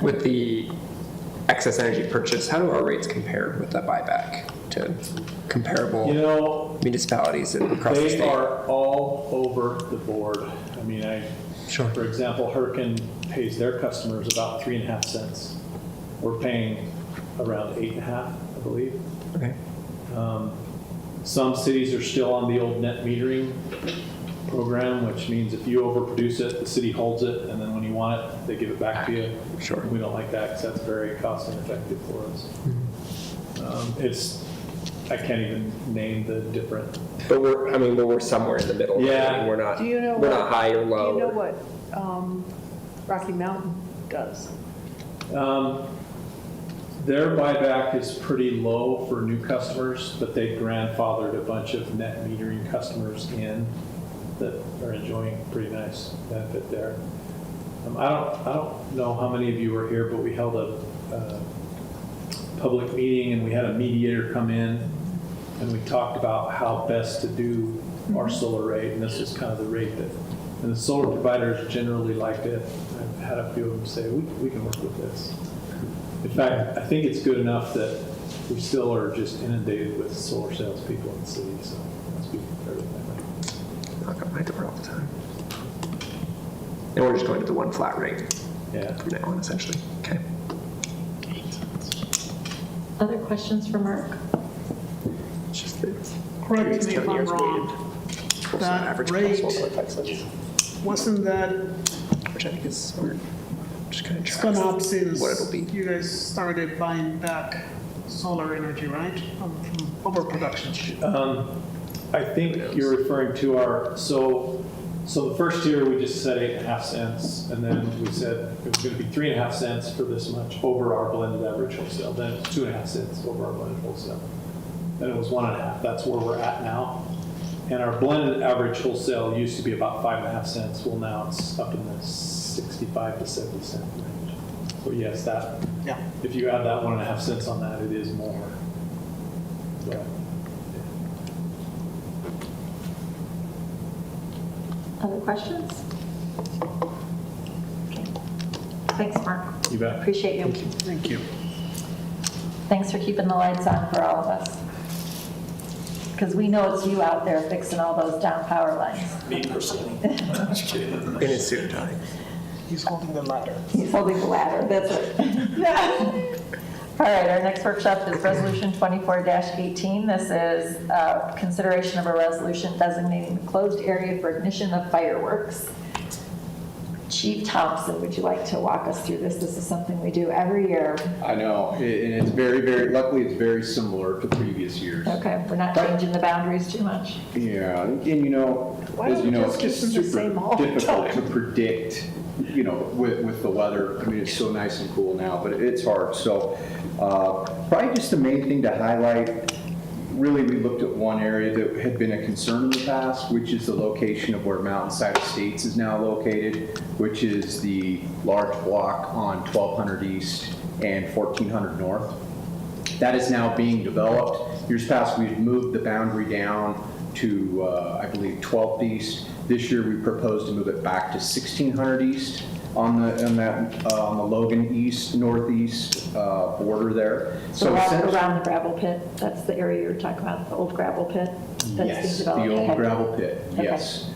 I: With the excess energy purchase, how do our rates compare with the buyback to comparable
M: You know,
I: municipalities across the
M: they
I: state?
M: are all over the board. I mean,
I: Sure.
M: for example, Hurricane pays their customers about 3.5 cents. We're paying around 8.5, I believe.
I: Okay.
M: Some cities are still on the old net metering program, which means if you overproduce it, the city holds it, and then when you want it, they give it back to you.
I: Sure.
M: We don't like that because that's very cost ineffective for us. I can't even name the different.
I: But we're somewhere in the middle.
M: Yeah.
I: I mean, we're not.
H: Do you know
I: We're
H: what-
I: not high or low.
H: Do you know what Rocky Mountain does?
M: Their buyback is pretty low for new customers, but they grandfathered a bunch of net metering customers in that are enjoying pretty nice benefit there. I don't know how many of you were here, but we held a public meeting and we had a mediator come in and we talked about how best to do our solar rate, and this is kind of the rate that, and the solar providers generally liked it. I've had a few of them say, we can work with this. In fact, I think it's good enough that we still are just inundated with solar salespeople in the city, so let's be fairly friendly.
I: Knock on my door all the time. And we're just going to the one flat rate
M: Yeah.
I: from now on, essentially. Okay.
A: Other questions for Mark?
I: It's just the
E: Correct
I: previous
E: me if
I: 10
E: I'm
I: years
E: wrong.
I: weighted. What's
E: That
I: average
E: rate-
I: cost, 1.5 cents,
E: Wasn't that,
I: which I think is smart. Just kind of
E: it's
I: tracks
E: gone up since
I: what it'll be.
E: you guys started buying back solar energy, right? From overproduction.
M: I think you're referring to our, so the first year we just said 8.5 cents, and then we said it was going to be 3.5 cents for this much over our blended average wholesale. Then it was 2.5 cents over our blended wholesale. Then it was 1.5. That's where we're at now. And our blended average wholesale used to be about 5.5 cents. Well, now it's up in the 65 to 70 cent range. So yes, that,
E: Yeah.
M: if you add that 1.5 cents on that, it is more. But,
A: Other questions? Okay. Thanks, Mark.
M: You bet.
A: Appreciate you.
E: Thank you.
A: Thanks for keeping the lights on for all of us. Because we know it's you out there fixing all those down power lines.
L: Me personally. Just kidding.
I: In his suit and tie.
E: He's holding the ladder.
A: He's holding the ladder, that's it. All right, our next workshop is Resolution 24-18. This is consideration of a resolution designating the closed area for ignition of fireworks. Chief Thompson, would you like to walk us through this? This is something we do every year.
N: I know, and it's very, luckily it's very similar to previous years.
A: Okay, we're not changing the boundaries too much.
N: Yeah, and you know,
H: Why
N: as
H: don't
N: you
H: we
N: know,
H: just
N: it's
H: keep
N: just
H: them the same all
N: super
H: the
N: difficult
H: time?
N: to predict, you know, with the weather. I mean, it's so nice and cool now, but it's hard. So probably just the main thing to highlight, really we looked at one area that had been a concern in the past, which is the location of where Mountainside Estates is now located, which is the large block on 1200 East and 1400 North. That is now being developed. Years past, we had moved the boundary down to, I believe, 12th East. This year, we proposed to move it back to 1600 East on the Logan East, Northeast border there.
A: So
N: essentially-
A: around the gravel pit, that's the area you're talking about, the old gravel pit? that's
N: Yes,
A: being
N: the
A: developed?
N: old
A: Okay.
N: gravel pit,
A: Okay.
N: yes.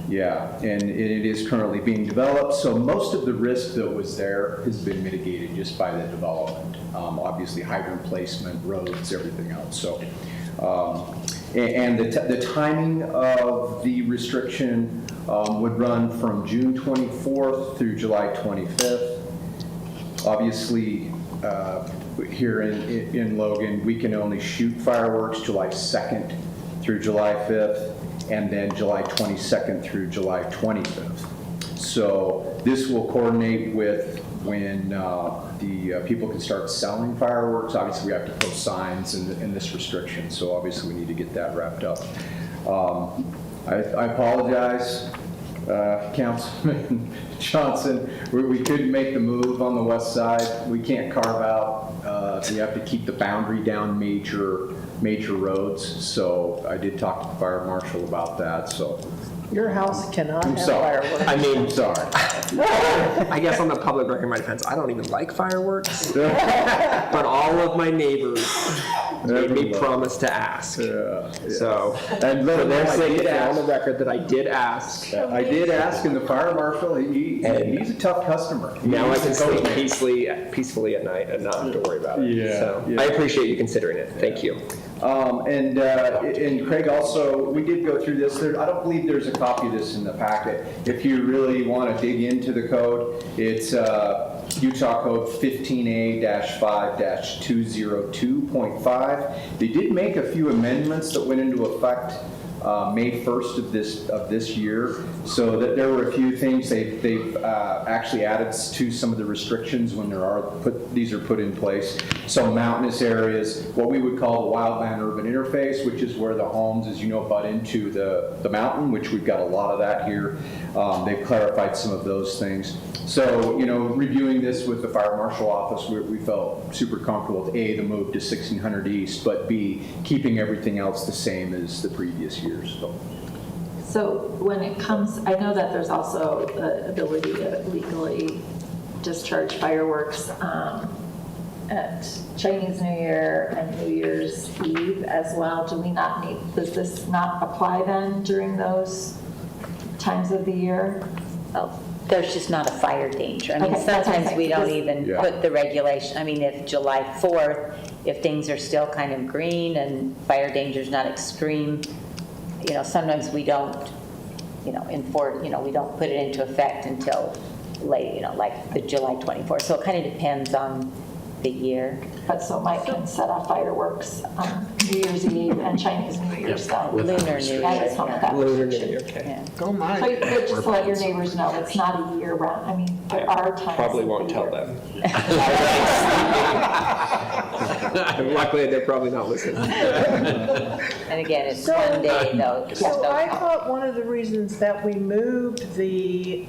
N: Yeah, and it is currently being developed, so most of the risk that was there has been mitigated just by the development. Obviously hydrant placement, roads, everything else, so. And the timing of the restriction would run from June 24th through July 25th. Obviously, here in Logan, we can only shoot fireworks July 2nd through July 5th, and then July 22nd through July 25th. So this will coordinate with when the people can start selling fireworks. Obviously, we have to post signs in this restriction, so obviously we need to get that wrapped up. I apologize, Councilman Johnson, we couldn't make the move on the west side. We can't carve out, we have to keep the boundary down major roads, so I did talk to the fire marshal about that, so.
H: Your house cannot
N: I'm
H: have
N: sorry.
H: fireworks.
I: I mean,
N: I'm sorry.
I: I guess on the public record, my defense, I don't even like fireworks, but all of my neighbors made me promise to ask.
N: Yeah.
I: So,
N: And
I: for their
N: I
I: sake,
N: did
I: it's on the
N: ask,
I: record that I did ask.
N: I did ask, and the fire marshal, he's a tough customer.
I: Now I can
N: He's a
I: sleep
N: co-man.
I: peacefully at night and not have to worry about it.
N: Yeah,
I: So
N: yeah.
I: I appreciate you considering it. Thank you.
N: And Craig also, we did go through this. I don't believe there's a copy of this in the packet. If you really want to dig into the code, it's Utah Code 15A-5-202.5. They did make a few amendments that went into effect May 1st of this year. So that there were a few things they've actually added to some of the restrictions when these are put in place. So mountainous areas, what we would call the wildland urban interface, which is where the homes, as you know, butt into the mountain, which we've got a lot of that here. They've clarified some of those things. So, you know, reviewing this with the fire marshal office, we felt super comfortable with A, the move to 1600 East, but B, keeping everything else the same as the previous years.
A: So when it comes, I know that there's also the ability to legally discharge fireworks at Chinese New Year and New Year's Eve as well. Does this not apply then during those times of the year?
G: There's just not a fire danger. I mean,
A: Okay, that's what I'm
G: sometimes we
A: saying.
G: don't even
N: Yeah.
G: put the regulation, I mean, if July 4th, if things are still kind of green and fire danger's not extreme, sometimes we don't, enforce, we don't put it into effect until late, like the July 24th. So it kind of depends on the year.
A: But so Mike can set off fireworks on New Year's Eve and Chinese New Year's stuff.
G: Lunar New Year.
A: That is one of that.
I: Lunar New Year, okay.
G: Yeah.
E: Go Mike.
A: So you could just let your neighbors know it's not a year round. I mean, there are times.
I: Probably
A: of
I: won't
A: the
I: tell
A: year.
I: them. Luckily, they're probably not listening.
G: And again, it's
H: So-
G: one day though. just
H: So
G: don't
H: I
G: count.
H: thought one of the reasons that we moved the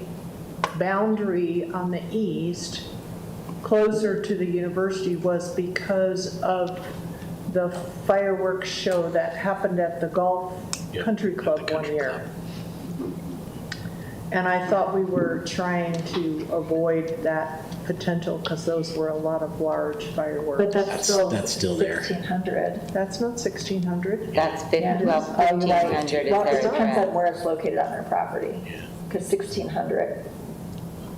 H: boundary on the east closer to the university was because of the fireworks show that happened at the Golf
B: Yep,
H: Country
B: at the
H: Club one
B: country
H: year.
B: club.
H: And I thought we were trying to avoid that potential because those were a lot of large fireworks.
A: But that's still.
B: That's still there.
A: 1,600.
H: That's not 1,600.
G: That's 50,
A: Yeah.
G: well,
A: Oh, you're right.
G: 1,500 is
A: Well, it
G: their
A: depends on
G: address.
A: where it's located on their property. Because 1,600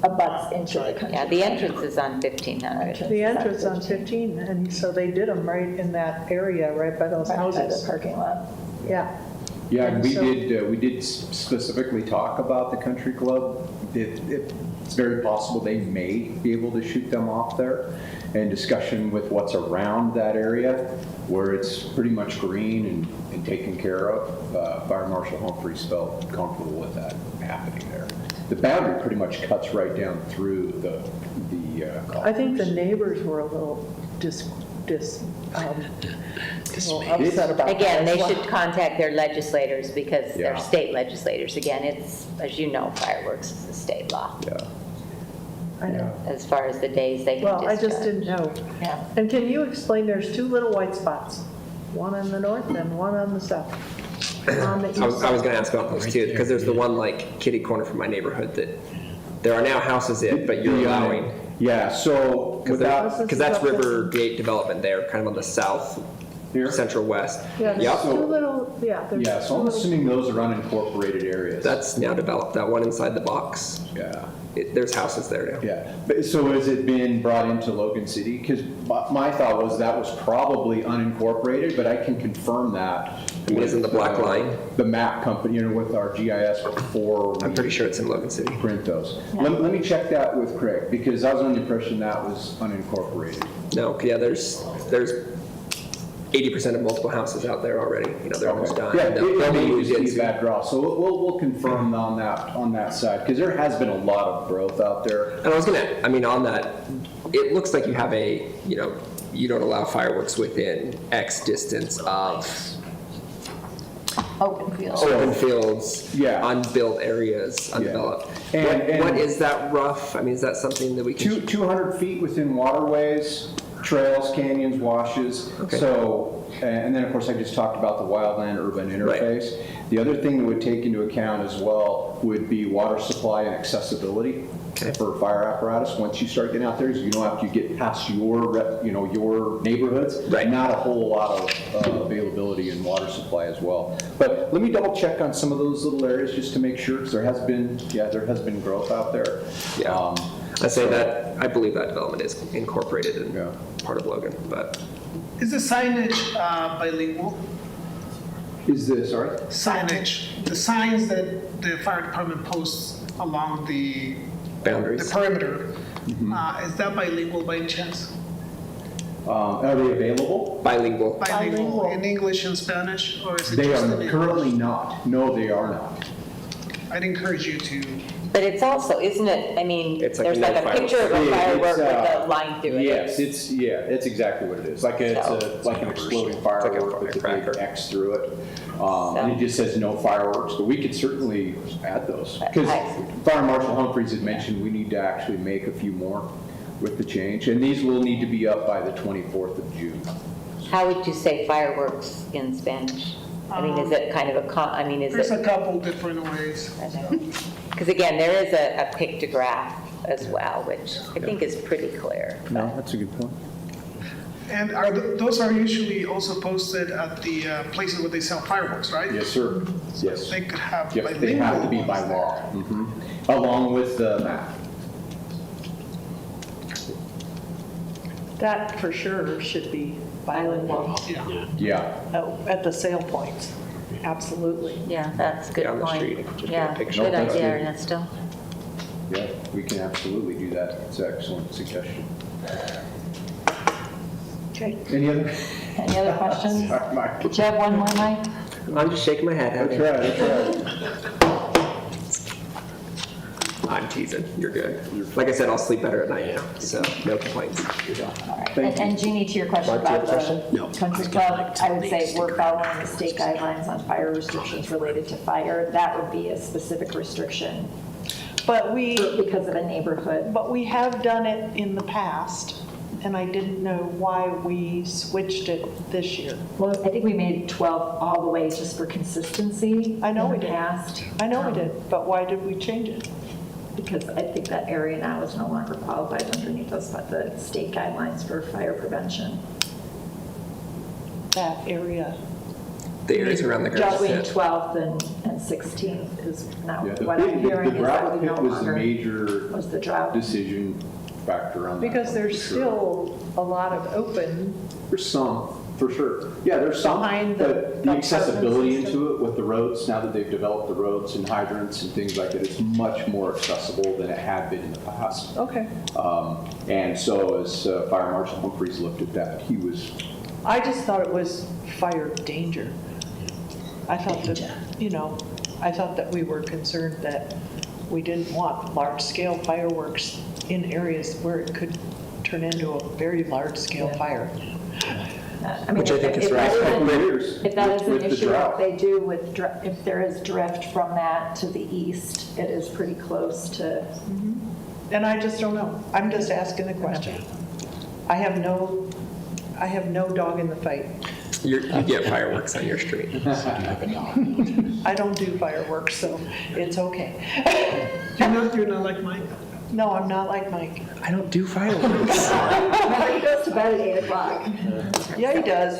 A: abuts into the country.
G: Yeah, the entrance is on 1,500.
H: The entrance on 15, and so they did them right in that area, right by those
A: Right by the
H: houses.
A: parking lot.
H: Yeah.
N: Yeah, and
H: And
N: we
H: so-
N: did specifically talk about the country club. It's very possible they may be able to shoot them off there. And discussion with what's around that area, where it's pretty much green and taken care of, Fire Marshal Humphreys felt comfortable with that happening there. The boundary pretty much cuts right down through the
H: I think the neighbors were a little upset about that.
G: Again, they
H: as well.
G: should contact their legislators because they're
N: Yeah.
G: state legislators. Again, it's, as you know, fireworks is a state law.
N: Yeah.
H: I know.
G: As far as the days they can
H: Well, I just
G: discharge.
H: didn't know.
A: Yeah.
H: And can you explain, there's two little white spots, one in the north and one on the south. On the east
I: I was
H: side.
I: going to ask about those too, because there's the one like kitty corner from my neighborhood that there are now houses in, but you're allowing.
N: Yeah, so without,
I: Because that's River Gate development there, kind of on the south,
N: here?
I: central west.
H: Yeah, there's
I: Yep.
H: two little, yeah. there's
N: Yeah, so
H: two
N: I'm
H: little-
N: assuming those are unincorporated areas.
I: That's now developed, that one inside the box.
N: Yeah.
I: There's houses there now.
N: Yeah, but so has it been brought into Logan City? Because my thought was that was probably unincorporated, but I can confirm that.
I: I mean, isn't the black
N: with,
I: line?
N: The map company, with our GIS before
I: I'm
N: we
I: pretty sure it's in Logan City.
N: print those. Let me check that with Craig, because I was under the impression that was unincorporated.
I: No, yeah, there's 80% of multiple houses out there already. They're almost done.
N: Yeah,
I: They'll
N: it may
I: be
N: just be a
I: used
N: bad draw, so we'll confirm on that side, because there has been a lot of growth out there.
I: And on that, it looks like you have you don't allow fireworks within X distance of
A: Open field.
I: open fields,
N: Yeah.
I: unbuilt areas, undeveloped.
N: And-
I: What is that rough? I mean, is that something that we can?
N: 200 feet within waterways, trails, canyons, washes.
I: Okay.
N: So, and then of course I just talked about the wildland urban interface. The other thing that would take into account as well would be water supply and accessibility for fire apparatus. Once you start getting out there, you don't have to get past your neighborhoods.
I: Right.
N: Not a whole lot of availability in water supply as well. But let me double check on some of those little areas just to make sure, because there has been growth out there.
I: Yeah. I say that, I believe that development is incorporated in
N: Yeah.
I: part of Logan, but
E: Is the signage bilingual?
N: Is this, sorry?
E: Signage, the signs that the fire department posts along the
I: boundaries.
E: perimeter, is that bilingual by any chance?
N: Are they available?
I: Bilingual.
E: Bilingual in English and Spanish, or is it
N: They
E: just in
N: are
E: English?
N: currently not. No, they are not.
E: I'd encourage you to,
G: But it's also, isn't it, I mean,
I: It's like
G: there's
I: a
G: like a
I: firework.
G: picture of a
N: Yeah,
G: firework
N: it's,
G: with a line through it.
N: Yes, it's exactly what it is. Like like an exploding firework with a big
I: firecracker.
N: X through it. And it just says no fireworks, but we could certainly add those. Because Fire Marshal Humphreys had mentioned we need to actually make a few more with the change. And these will need to be up by the 24th of June.
G: How would you say fireworks in Spanish? I mean, is it kind of is
E: there's a
G: it,
E: couple different ways.
G: because again, there is a pictograph as well, which I think is pretty clear.
N: No, that's a good point.
E: And those are usually also posted at the places where they sell fireworks, right?
N: Yes, sir. Yes.
E: They could have
N: Yep, they have to be by
E: bilingual
N: law,
E: ones
N: along with the map.
H: That for sure should be bilingual
E: there.
N: Yeah.
H: at the sale points. Absolutely.
G: Yeah, that's a good
I: Down the
G: point.
I: street, just get a
G: Yeah,
I: picture.
G: good
N: That's
G: idea,
N: good.
G: Ernesto.
N: Yeah, we can absolutely do that. It's an excellent suggestion.
H: Okay.
N: Any other?
A: Any other questions?
N: Sorry, Mike.
A: Did you have one more, Mike?
I: I'm just shaking my head.
N: That's right, that's right.
I: I'm teasing. You're good. Like I said, I'll sleep better at night now, so no complaints.
A: And Jeannie, to your question
I: Mark, do you
A: about
I: have a question?
B: No.
A: the country club, I would say we're following the state guidelines on fire restrictions related to fire. That would be a specific restriction
H: But we,
A: because of a neighborhood.
H: but we have done it in the past, and I didn't know why we switched it this year.
A: Well, I think we made 12 all the way just for consistency.
H: I know
A: in
H: we
A: the
H: did.
A: past.
H: I know we did, but why did we change it?
A: Because I think that area now is no longer qualified underneath us, but the state guidelines for fire prevention.
H: That area.
I: The areas around the garage
A: Between
I: pit.
A: 12th and 16th is now,
N: Yeah,
A: what I'm hearing
N: the
A: is that
N: drought
A: we no
N: pit was the
A: longer,
N: major
A: was the drought.
N: decision factor on that.
H: Because
N: one,
H: there's
N: for sure.
H: still a lot of open,
N: There's some, for sure. Yeah, there's some,
H: Behind the
N: but the
H: apartment
N: accessibility
H: system.
N: into it with the roads, now that they've developed the roads and hydrants and things like that, it's much more accessible than it had been in the past.
H: okay.
N: And so as Fire Marshal Humphreys looked at that, he was,
H: I just thought it was fire danger. I thought that, I thought that we were concerned that we didn't want large-scale fireworks in areas where it could turn into a very large-scale fire.
A: I mean,
I: Which I think is
A: if
I: right.
A: that is an-
N: years
A: If that is an
N: with the
A: issue,
N: drought.
A: what they do with, if there is drift from that to the east, it is pretty close to,
H: And I just don't know. I'm just asking the question. I have no dog in the fight.
I: You get fireworks on your street.
H: I don't do fireworks, so it's okay.
E: You're not like Mike?
H: No, I'm not like Mike.
I: I don't do fireworks.
A: remember, he goes to bed at 8 o'clock.
H: Yeah, he does.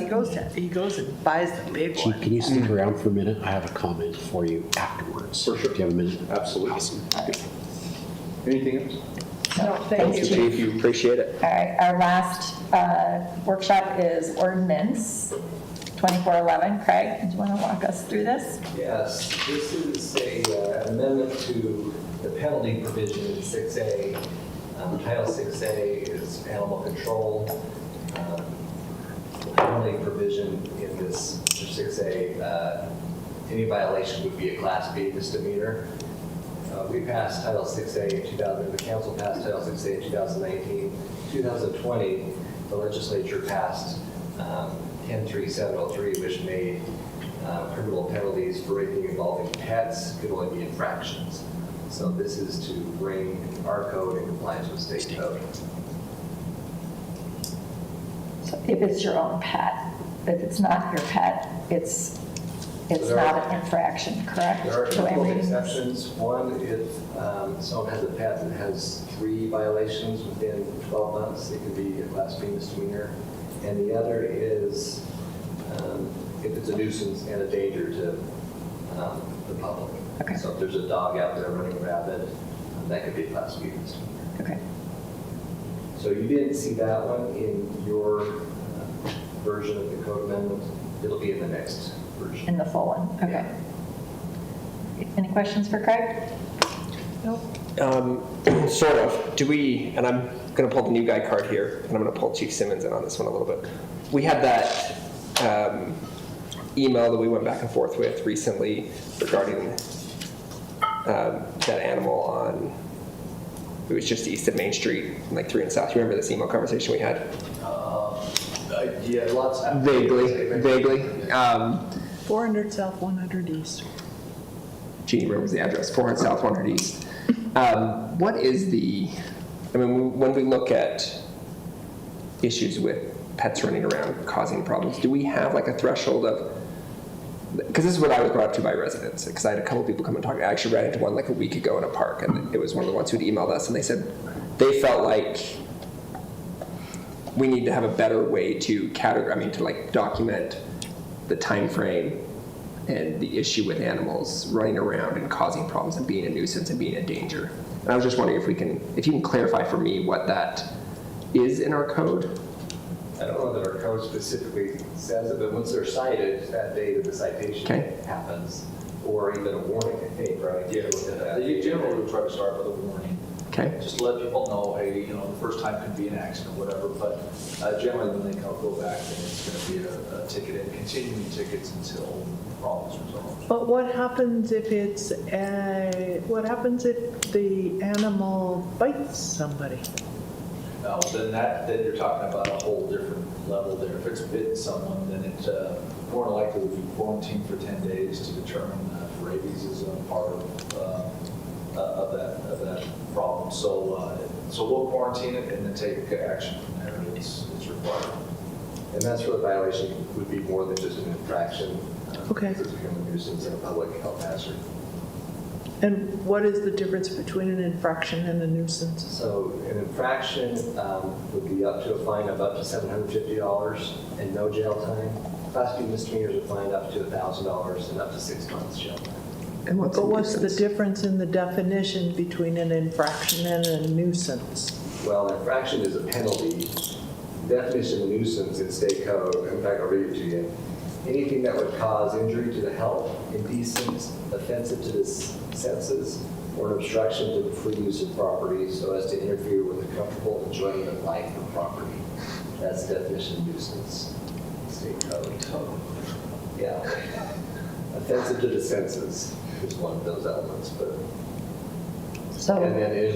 H: He goes and buys the big
B: Chief,
H: one.
B: can you stick around for a minute? I have a comment for you afterwards.
N: For sure.
B: Do you have a minute?
N: Absolutely.
B: Awesome.
N: anything else?
H: No, thank you.
I: Chief, you appreciate it.
A: All right, our last workshop is ordinance 2411. Craig, do you want to walk us through this?
O: Yes, this is an amendment to the penalty provision in 6A. Title 6A is animal control. The penalty provision in this for 6A, any violation would be a Class B misdemeanor. We passed Title 6A in 2000, the council passed Title 6A in 2019. 2020, the legislature passed 103.703, which made criminal penalties for anything involving pets could only be infractions. So this is to bring our code in compliance with state code.
A: So if it's your own pet, if it's not your pet, it's not an infraction, correct?
O: There are a
A: The way I'm
O: couple of
A: reading this?
O: exceptions. One, if someone has a pet that has 3 violations within 12 months, it can be a Class B misdemeanor. And the other is if it's a nuisance and a danger to the public.
A: Okay.
O: So if there's a dog out there running rabid, that could be a Class B misdemeanor.
A: Okay.
O: So you didn't see that one in your version of the code amendment. It'll be in the next version.
A: In the full one, okay. Any questions for Craig?
H: Nope.
I: Sort of. Do we, and I'm going to pull the new guy card here, and I'm going to pull Chief Simmons in on this one a little bit. We had that email that we went back and forth with recently regarding that animal on, it was just east of Main Street, like 3 and South. You remember this email conversation we had?
O: Yeah, lots of.
I: Vaguely.
H: 400 South, 100 East.
I: Jeannie remembers the address, 400 South, 100 East. What is the, I mean, when we look at issues with pets running around causing problems, do we have like a threshold of, because this is what I was brought up to by residents, because I had a couple people come and talk. I actually ran into one like a week ago in a park, and it was one of the ones who'd emailed us, and they said they felt like we need to have a better way to to like document the time frame and the issue with animals running around and causing problems and being a nuisance and being a danger. And I was just wondering if you can clarify for me what that is in our code.
O: I don't know that our code specifically says it, but once they're cited, that date of the citation happens, or even a warning, I think, right? Yeah,
P: You generally would try to start with a warning.
I: Okay.
P: Just to let people know, hey, the first time could be an accident or whatever, but generally when they go back, then it's going to be a ticket and continuing tickets until the problem is resolved.
H: But what happens if the animal bites somebody?
P: Then you're talking about a whole different level there. If it's bitten someone, then it more likely would be quarantined for 10 days to determine if rabies is a part of that problem. So we'll quarantine it and then take action from there. It's required.
O: And that's where the violation would be more than just an infraction.
H: Okay.
O: It's become a nuisance and a public health hazard.
H: And what is the difference between an infraction and a nuisance?
O: So an infraction would be up to a fine of up to $750 and no jail time. Class B misdemeanors are fined up to $1,000 and up to 6 months jail time.
H: And what's the difference in the definition between an infraction and a nuisance?
O: Well, an infraction is a penalty. Definition of nuisance in state code, in fact, I'll read it to you. Anything that would cause injury to the health, indecent, offensive to the senses, or an obstruction to the free use of property so as to interfere with the comfortable enjoyment of life or property. That's the definition of nuisance, state code. So, yeah. Offensive to the senses is one of those elements, but.
A: So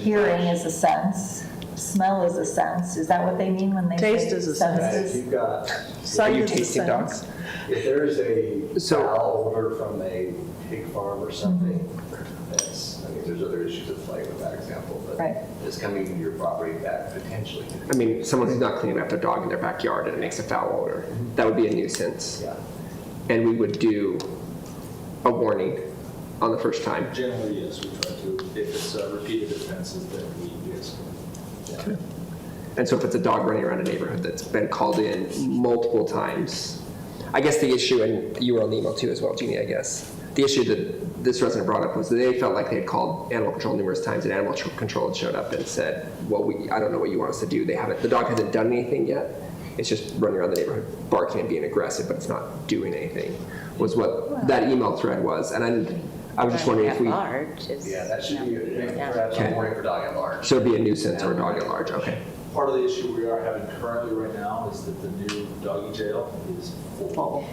A: hearing is a sense, smell is a sense. Is that what they mean when they
H: Taste
A: say
H: is a
A: senses?
H: sense.
O: If you've got,
H: Sight is a sense.
O: if there's a foul odor from a pig farm or something, that's, I mean, there's other issues at play with that example, but it's coming into your property that potentially.
I: I mean, someone who's not cleaning up their dog in their backyard and it makes a foul odor, that would be a nuisance.
O: Yeah.
I: And we would do a warning on the first time.
P: Generally, yes, we try to. If it's repeated offenses, then we yes.
I: Okay. And so if it's a dog running around a neighborhood that's been called in multiple times, I guess the issue, and you were on the email too as well, Jeannie, I guess, the issue that this resident brought up was that they felt like they had called animal control numerous times and animal control had showed up and said, well, I don't know what you want us to do. The dog hasn't done anything yet. It's just running around the neighborhood barking and being aggressive, but it's not doing anything, was what that email thread was. And I was just wondering if we...
O: Yeah, that should be perhaps a warning for dog at large.
I: So it'd be a nuisance or a dog at large, okay.
P: Part of the issue we are having currently right now is that the new doggy jail is full.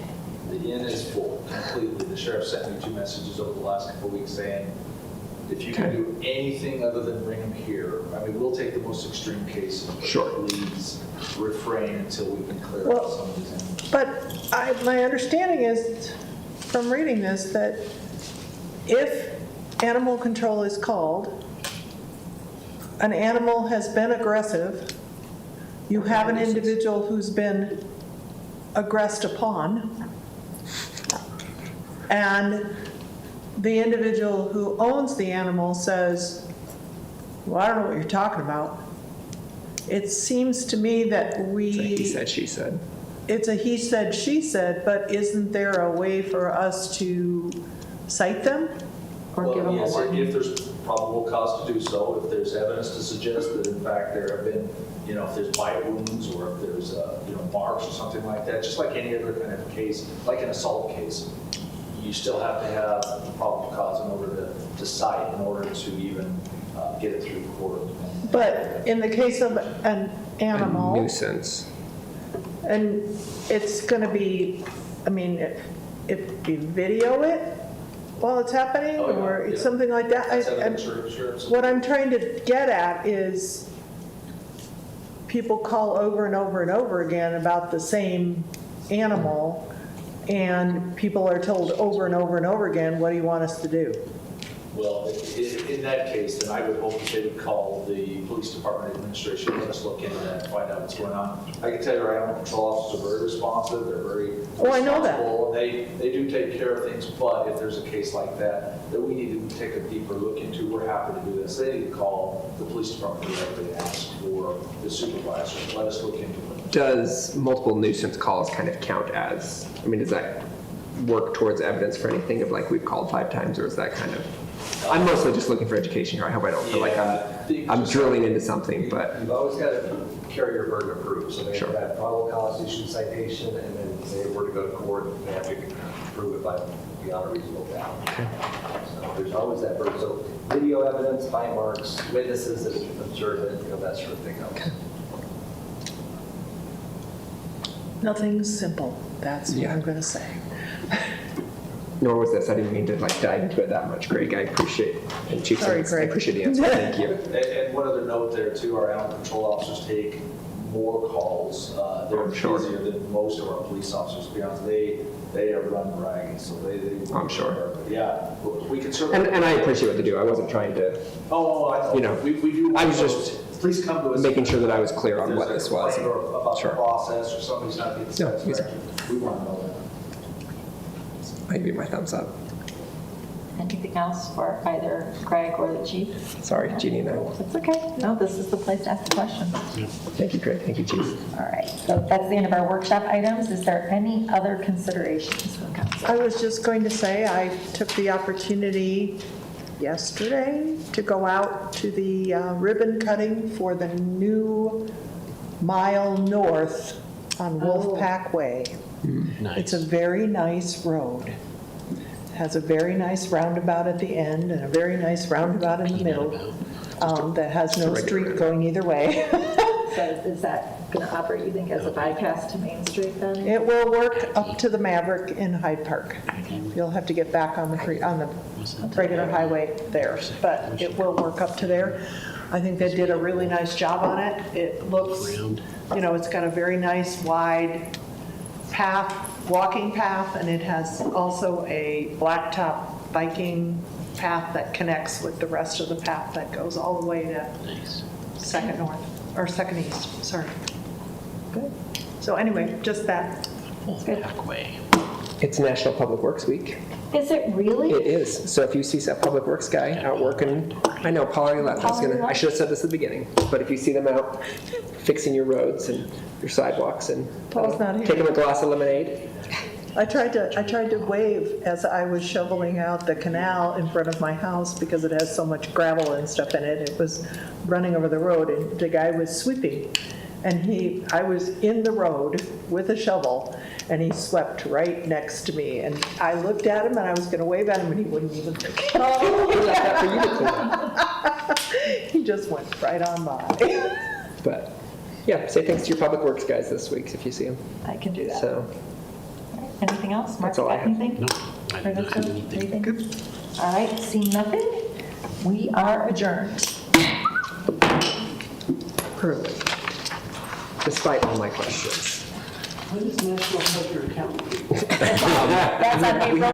P: The inn is full completely. The sheriff sent me 2 messages over the last couple of weeks saying, if you can do anything other than bring them here, I mean, we'll take the most extreme cases, but please refrain until we can clear out some of these animals.
H: But my understanding is, from reading this, that if animal control is called, an animal has been aggressive, you have an individual who's been aggressed upon, and the individual who owns the animal says, well, I don't know what you're talking about. It seems to me that
I: It's a he said, she said.
H: It's a he said, she said, but isn't there a way for us to cite them or give them a warning?
P: If there's probable cause to do so, if there's evidence to suggest that in fact there have been, if there's bite wounds or if there's, marks or something like that, just like any other kind of case, like an assault case, you still have to have probable cause in order to cite, in order to even get it through court.
H: But in the case of an animal.
I: A nuisance.
H: And it's going to be, I mean, if you video it while it's happening or something like that. What I'm trying to get at is people call over and over and over again about the same animal, and people are told over and over and over again, what do you want us to do?
P: Well, in that case, then I would hope that they would call the police department administration, let us look into that and find out what's going on. I can tell you our animal control officers are very responsive, they're very responsible.
H: I know that.
P: And they do take care of things, but if there's a case like that we need to take a deeper look into, we're happy to do this, they need to call the police department directly and ask for the supervisor, let us look into it.
I: Does multiple nuisance calls kind of count as, I mean, does that work towards evidence for anything of like we've called 5 times, or is that kind of, I'm mostly just looking for education here. I hope I don't feel like I'm drilling into something, but.
O: You've always got to carry your burden of proof. So they
I: Sure.
O: have that probable cause issue citation, and then if they were to go to court, they have to prove it beyond a reasonable doubt. So there's always that burden. So video evidence, bite marks, witnesses that observe it, that sort of thing helps.
H: Nothing's simple, that's what
I: Yeah.
H: I'm going to say.
I: Nor was this, I didn't mean to like dive into it that much, Greg. I appreciate, and Chief
H: Sorry,
I: Simmons, I
H: Greg.
I: appreciate the answer. Thank you.
P: And one other note there too, our animal control officers take more calls. They're
I: Sure.
P: busier than most of our police officers, to be honest. They are run ragged, so they.
I: I'm sure.
P: Yeah, we can certainly.
I: And I appreciate what they do. I wasn't trying to,
P: Oh, I know.
I: You know,
P: We do.
I: I was just
P: Please come to us.
I: making sure that I was clear on
P: If
I: what
P: there's
I: this
P: a
I: was.
P: complaint or about
I: Sure.
P: the process, or somebody's not getting
I: No, easy.
P: satisfaction. We want to know that.
I: I'd give my thumbs up.
A: Anything else for either Greg or the chief?
I: Sorry, Jeannie and I.
A: It's okay. No, this is the place to ask the questions.
I: Thank you, Greg. Thank you, Chief.
A: All right, so that's the end of our workshop items. Is there any other considerations from council?
H: I was just going to say, I took the opportunity yesterday to go out to the ribbon cutting for the new mile north on Wolfpack Way. It's a very nice road. Has a very nice roundabout at the end and a very nice roundabout in the middle that has no street going either way.
A: So is that going to operate, you think, as a bypass to Main Street then?
H: It will work up to the Maverick in Hyde Park. You'll have to get back on the regular highway there, but it will work up to there. I think they did a really nice job on it. It looks, it's got a very nice wide path, walking path, and it has also a blacktop biking path that connects with the rest of the path that goes all the way to Second North, or Second East, sorry. Good. So anyway, just that.
B: Halfway.
I: It's National Public Works Week.
A: Is it really?
I: It is. So if you see that public works guy out working, I know Paul already left. I should have said this at the beginning. But if you see them out fixing your roads and your sidewalks and
H: Paul's not here.
I: take them a glass of lemonade.
H: I tried to wave as I was shoveling out the canal in front of my house because it has so much gravel and stuff in it. It was running over the road, and the guy was sweeping. And I was in the road with a shovel, and he swept right next to me. And I looked at him, and I was going to wave at him, and he wouldn't even look at me. He just went right on by.
I: But yeah, say thanks to your public works guys this week if you see them.
A: I can do that.
I: So
A: Anything else? Mark,
I: That's all I
A: got
I: have.
A: anything?
B: No, I did not have anything.
A: Good. All right, seeing nothing, we are adjourned.
I: despite all my questions.
K: When is National Hold Your Account?
A: That's on April